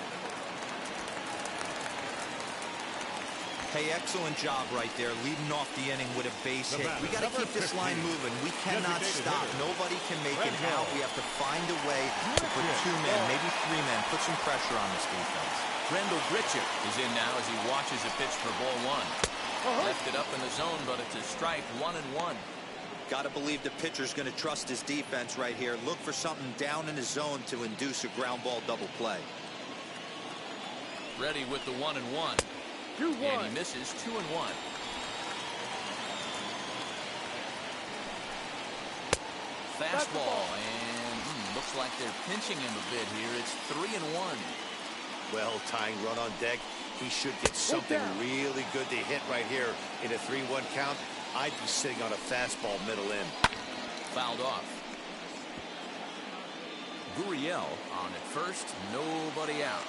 Hey, excellent job right there, leading off the inning with a base hit. We got to keep this line moving. We cannot stop. Nobody can make it out. We have to find a way to put 2 men, maybe 3 men, put some pressure on this defense. Rendell Grichuk is in now as he watches a pitch for ball 1. Left it up in the zone, but it's a strike. 1-1. Got to believe the pitcher's going to trust his defense right here. Look for something down in his zone to induce a ground ball double play. Ready with the 1-1. 2-1. And he misses. 2-1. Fastball, and looks like they're pinching him a bit here. It's 3-1. Well, tying run on deck. He should get something really good to hit right here in a 3-1 count. I'd be sitting on a fastball middle in. Fouled off. Gurriel on at first. Nobody out.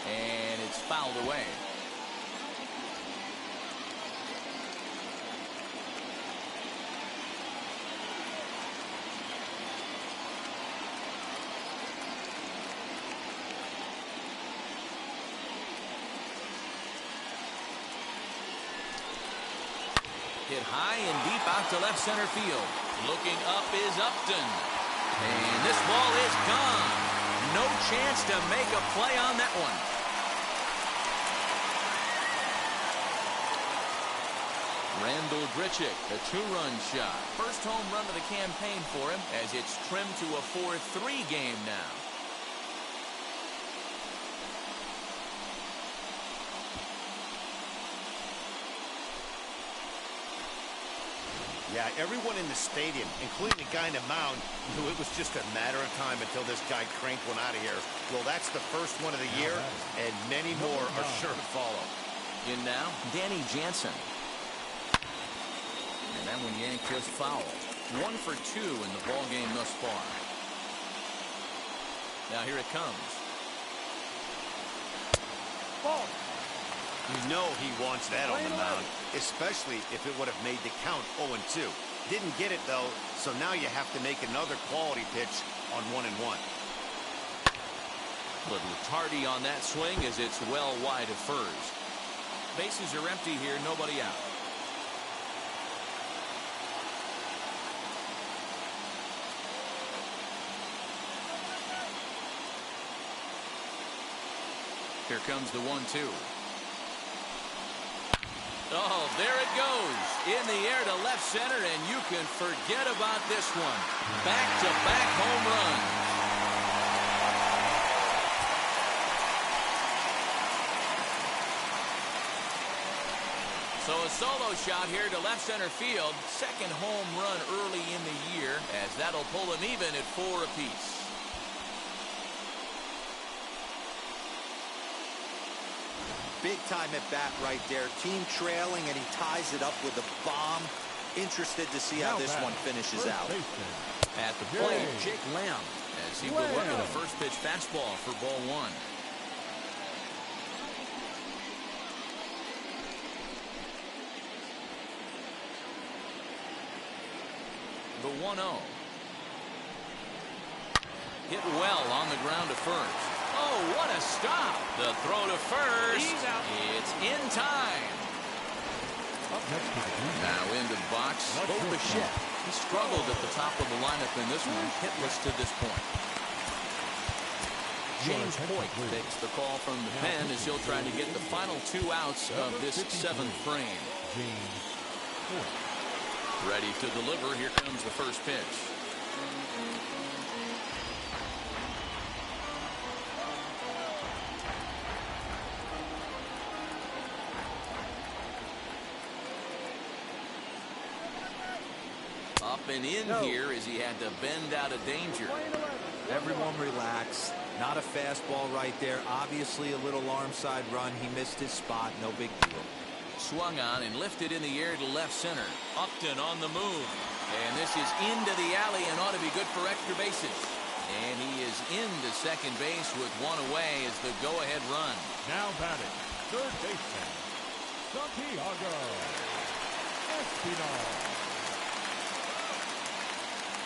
And it's fouled away. Hit high and deep out to left center field. Looking up is Upton. And this ball is gone. No chance to make a play on that one. Rendell Grichuk, a 2-run shot. First home run of the campaign for him as it's trimmed to a 4-3 game now. Yeah, everyone in the stadium, including the guy in the mound, knew it was just a matter of time until this guy cranked one out of here. Well, that's the first one of the year, and many more are sure to follow. In now, Danny Jansen. And that one yanked just foul. 1 for 2 in the ball game thus far. Now here it comes. Ball. You know he wants that on the mound, especially if it would have made the count 0-2. Didn't get it, though, so now you have to make another quality pitch on 1-1. Little tardy on that swing as it's well wide of first. Bases are empty here, nobody out. Here comes the 1-2. Oh, there it goes. In the air to left center, and you can forget about this one. Back-to-back home runs. So a solo shot here to left center field. Second home run early in the year, as that'll pull him even at 4 apiece. Big time at bat right there. Team trailing, and he ties it up with a bomb. Interested to see how this one finishes out. At the plate, Jake Lamb, as he will work on a first pitch fastball for ball 1. The 1-0. Hit well on the ground to first. Oh, what a stop. The throw to first. He's out. It's in time. Now into the box. Bo Bichette. He struggled at the top of the lineup in this one. Hitless to this point. James Hoyt takes the call from the pen as he'll try to get the final 2 outs of this 7th frame. Ready to deliver. Here comes the first pitch. Up and in here as he had to bend out of danger. Everyone relax. Not a fastball right there. Obviously a little arm side run. He missed his spot. No big deal. Swung on and lifted in the air to left center. Upton on the move. And this is into the alley and ought to be good for extra bases. And he is into second base with 1 away as the go-ahead run. Now batting, third baseman, Santiago Espinal.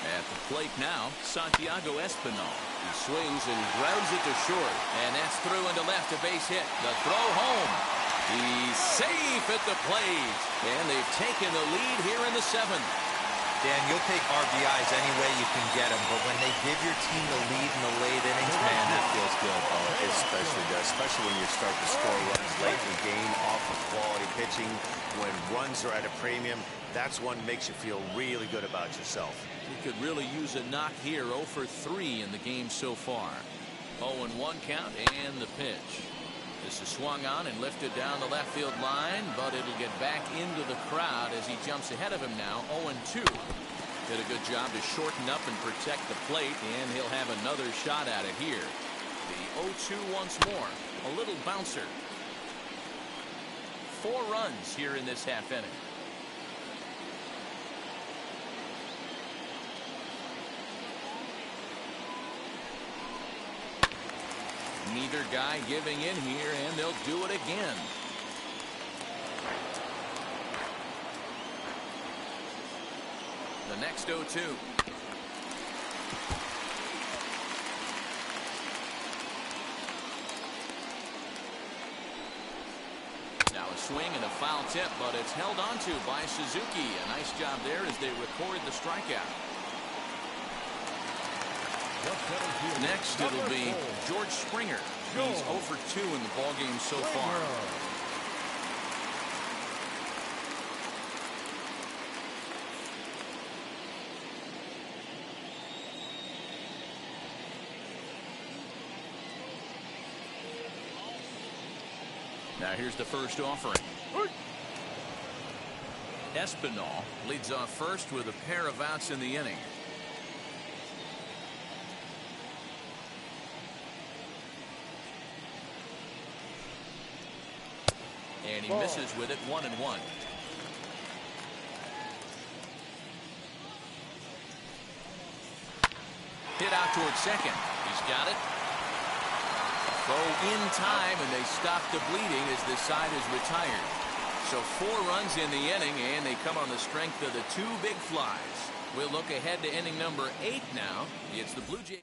At the plate now, Santiago Espinal. He swings and grounds it to short. And that's through into left, a base hit. The throw home. He's safe at the plate. And they've taken the lead here in the 7th. Dan, you'll take RBIs any way you can get them, but when they give your team the lead in the late innings, man, that feels good. Oh, it especially does, especially when you start to score runs late in the game off of quality pitching. When runs are at a premium, that's one makes you feel really good about yourself. He could really use a knock here. 0 for 3 in the game so far. 0-1 count and the pitch. This is swung on and lifted down the left field line, but it'll get back into the crowd as he jumps ahead of him now. 0-2. Did a good job to shorten up and protect the plate, and he'll have another shot at it here. The 0-2 once more. A little bouncer. 4 runs here in this half inning. Neither guy giving in here, and they'll do it again. The next 0-2. Now a swing and a foul tip, but it's held onto by Suzuki. A nice job there as they record the strikeout. Next, it'll be George Springer. He's 0 for 2 in the ballgame so far. Now here's the first offering. Espinal leads off first with a pair of outs in the inning. And he misses with it. 1-1. Hit out towards second. He's got it. Throw in time, and they stop the bleeding as this side is retired. So 4 runs in the inning, and they come on the strength of the 2 big flies. We'll look ahead to inning number 8 now. It's the Blue Jays.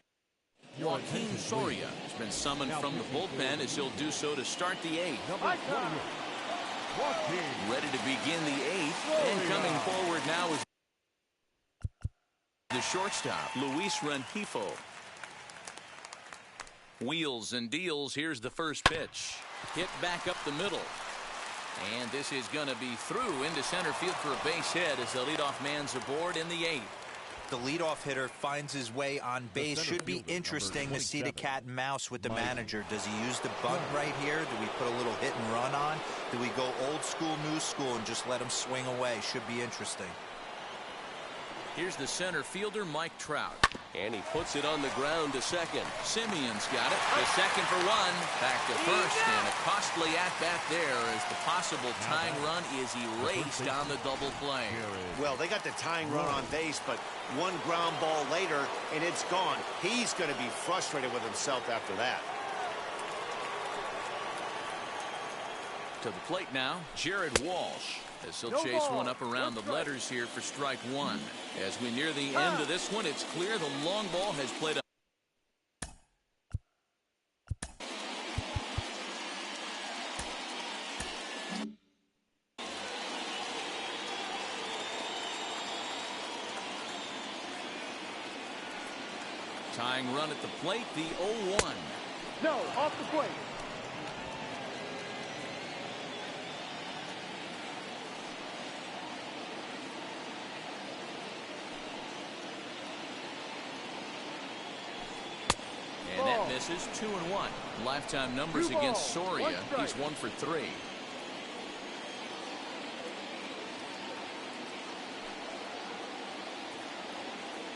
Joaquin Soria has been summoned from the bullpen as he'll do so to start the 8th. Ready to begin the 8th, and coming forward now is the shortstop, Luis Rengifo. Wheels and deals. Here's the first pitch. Hit back up the middle. And this is going to be through into center field for a base hit as the leadoff man's aboard in the 8th. The leadoff hitter finds his way on base. Should be interesting to see the cat and mouse with the manager. Does he use the bunt right here? Do we put a little hit and run on? Do we go old school, new school, and just let him swing away? Should be interesting. Here's the center fielder, Mike Trout. And he puts it on the ground to second. Simeon's got it. The second for 1. Back to first, and a costly at-bat there as the possible tying run is erased on the double play. Well, they got the tying run on base, but 1 ground ball later, and it's gone. He's going to be frustrated with himself after that. To the plate now, Jared Walsh. As he'll chase one up around the letters here for strike 1. As we near the end of this one, it's clear the long ball has played a tying run at the plate, the 0-1. No, off the plate. And that misses. 2-1. Lifetime numbers against Soria. He's 1 for 3.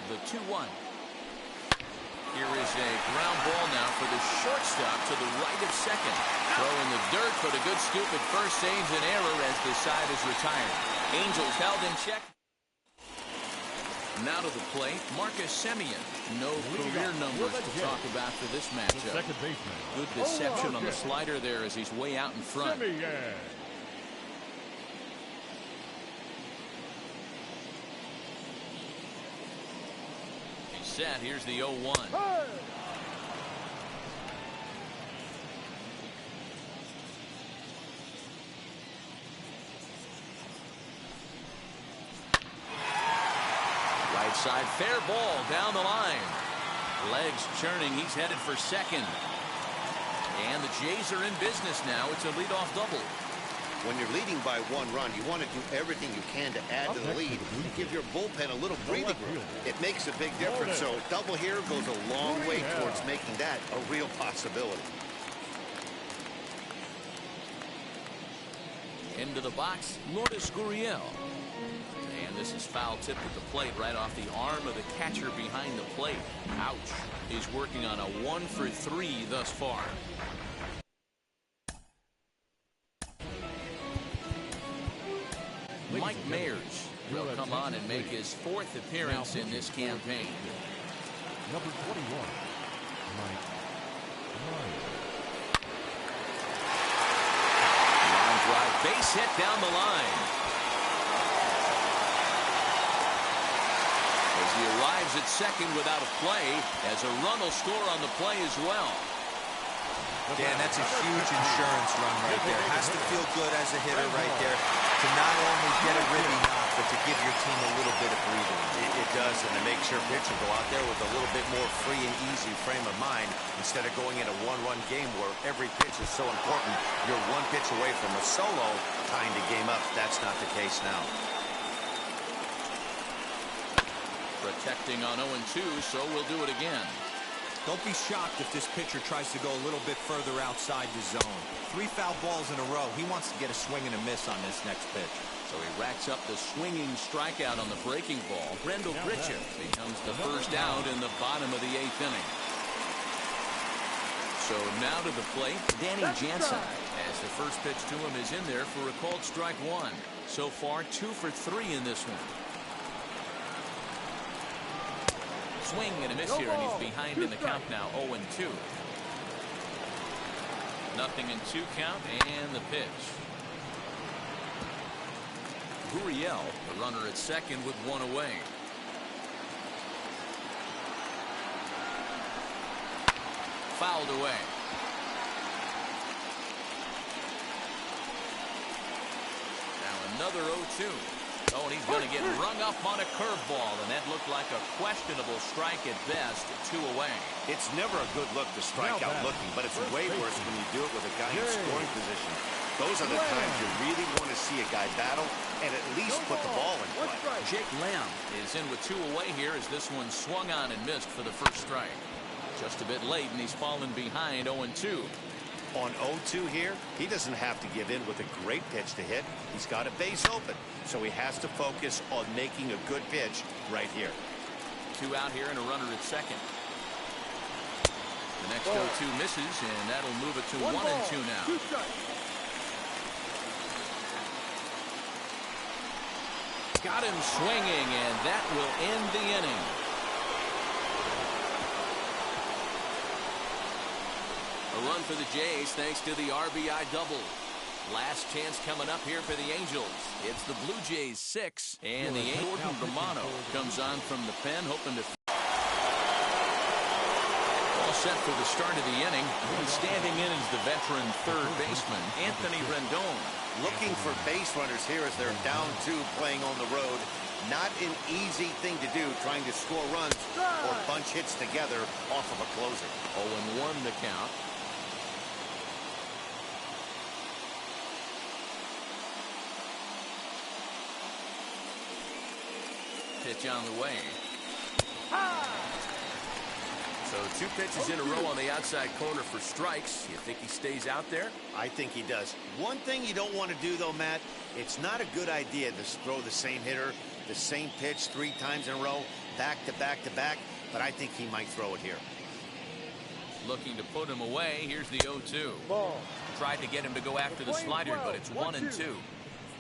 The 2-1. Here is a ground ball now for the shortstop to the right of second. Throw in the dirt, but a good scoop at first saves an error as the side is retired. Angels held in check. Now to the plate, Marcus Semien. No career numbers to talk about for this matchup. Good deception on the slider there as he's way out in front. He's set. Here's the 0-1. Side fair ball down the line. Legs churning. He's headed for second. And the Jays are in business now. It's a leadoff double. When you're leading by 1 run, you want to do everything you can to add to the lead. Give your bullpen a little breathing room. It makes a big difference. So double here goes a long way towards making that a real possibility. Into the box, Lourdes Gurriel. And this is foul tip at the plate right off the arm of the catcher behind the plate. Ouch. He's working on a 1 for 3 thus far. Mike Mayers will come on and make his 4th appearance in this campaign. Number 21, Mike Myers. Line drive, base hit down the line. As he arrives at second without a play, as a run will score on the play as well. Dan, that's a huge insurance run right there. Has to feel good as a hitter right there to not only get a ribby knock, but to give your team a little bit of breathing. It does, and it makes your pitcher go out there with a little bit more free and easy frame of mind instead of going in a 1-run game where every pitch is so important. You're 1 pitch away from a solo tying the game up. That's not the case now. Protecting on 0-2, so we'll do it again. Don't be shocked if this pitcher tries to go a little bit further outside the zone. 3 foul balls in a row. He wants to get a swing and a miss on this next pitch. So he racks up the swinging strikeout on the breaking ball. Rendell Gritchen becomes the first out in the bottom of the 8th inning. So now to the plate, Danny Jansen. As the first pitch to him is in there for a called strike 1. So far, 2 for 3 in this one. Swing and a miss here, and he's behind in the count now, 0-2. 0-2 count and the pitch. Gurriel, the runner at second with one away. Fouled away. Now another 0-2. Oh, and he's going to get rung up on a curveball, and that looked like a questionable strike at best. 2 away. It's never a good look to strike out looking, but it's way worse when you do it with a guy in scoring position. Those are the times you really want to see a guy battle and at least put the ball in play. Jake Lamb is in with 2 away here as this one swung on and missed for the first strike. Just a bit late, and he's fallen behind 0-2. On 0-2 here, he doesn't have to give in with a great pitch to hit. He's got a base open, so he has to focus on making a good pitch right here. 2 out here and a runner at second. The next 0-2 misses, and that'll move it to 1-2 now. Got him swinging, and that will end the inning. A run for the Jays thanks to the RBI double. Last chance coming up here for the Angels. It's the Blue Jays 6, and the Jordan Romano comes on from the pen, hoping to... All set for the start of the inning. Standing in is the veteran third baseman, Anthony Rendon. Looking for base runners here as they're down 2 playing on the road. Not an easy thing to do, trying to score runs or bunch hits together off of a closer. 0-1 the count. Pitch on the way. So 2 pitches in a row on the outside corner for strikes. You think he stays out there? I think he does. One thing you don't want to do, though, Matt, it's not a good idea to throw the same hitter, the same pitch 3 times in a row, back to back to back, but I think he might throw it here. Looking to put him away. Here's the 0-2. Tried to get him to go after the slider, but it's 1-2.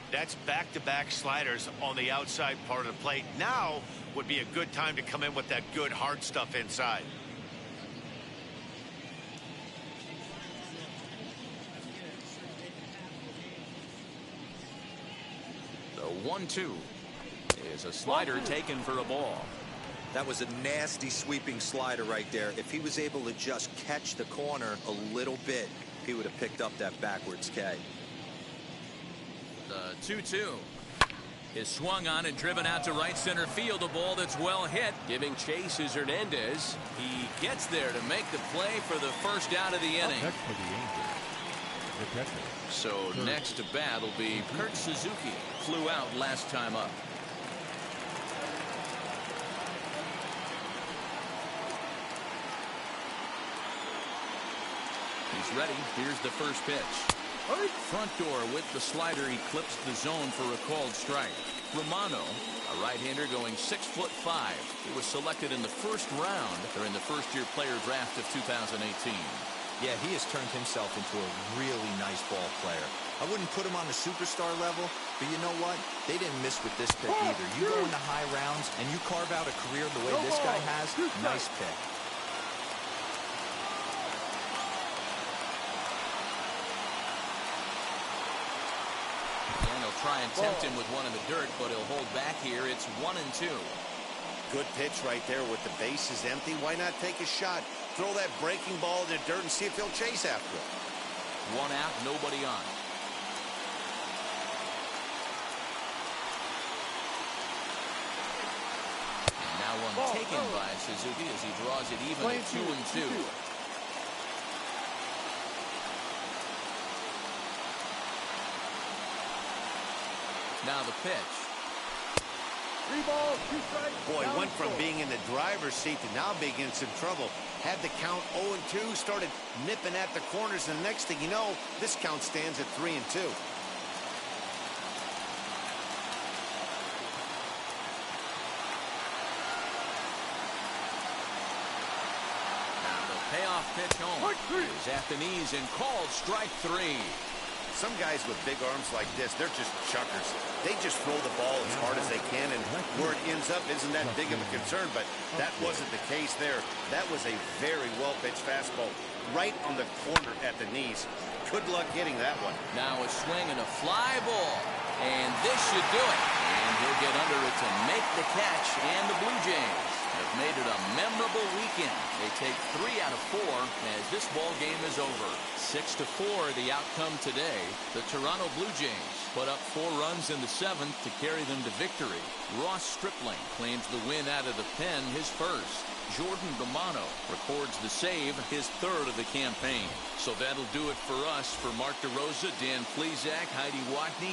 That's back-to-back sliders on the outside part of the plate. Now would be a good time to come in with that good hard stuff inside. The 1-2 is a slider taken for a ball. That was a nasty sweeping slider right there. If he was able to just catch the corner a little bit, he would have picked up that backwards K. The 2-2 is swung on and driven out to right center field. A ball that's well hit. Giving chase is Hernandez. He gets there to make the play for the first out of the inning. Next for the Angels, the catcher. So next to bat will be Kurt Suzuki. Flew out last time up. He's ready. Here's the first pitch. Front door with the slider eclipsed the zone for a called strike. Romano, a right-hander going 6'5". He was selected in the first round during the first-year player draft of 2018. Yeah, he has turned himself into a really nice ball player. I wouldn't put him on the superstar level, but you know what? They didn't miss with this pick either. You go into high rounds and you carve out a career the way this guy has, nice pick. Try and tempt him with one in the dirt, but he'll hold back here. It's 1-2. Good pitch right there with the bases empty. Why not take a shot? Throw that breaking ball in the dirt and see if he'll chase after it. 1 out, nobody on. And now one taken by Suzuki as he draws it even at 2-2. Now the pitch. 3 balls, 2 strikes. Boy, went from being in the driver's seat to now being in some trouble. Had the count 0-2, started nipping at the corners, and the next thing you know, this count stands at 3-2. Now the payoff pitch home is at the knees and called strike 3. Some guys with big arms like this, they're just chuckers. They just throw the ball as hard as they can, and where it ends up isn't that big of a concern, but that wasn't the case there. That was a very well-pitched fastball right on the corner at the knees. Good luck hitting that one. Now a swing and a fly ball. And this should do it. And he'll get under it to make the catch. And the Blue Jays have made it a memorable weekend. They take 3 out of 4 as this ball game is over. 6-4 the outcome today. The Toronto Blue Jays put up 4 runs in the 7th to carry them to victory. Ross Stripling claims the win out of the pen, his first. Jordan Romano records the save, his 3rd of the campaign. So that'll do it for us. For Mark DeRosa, Dan Plesac, Heidi Watney,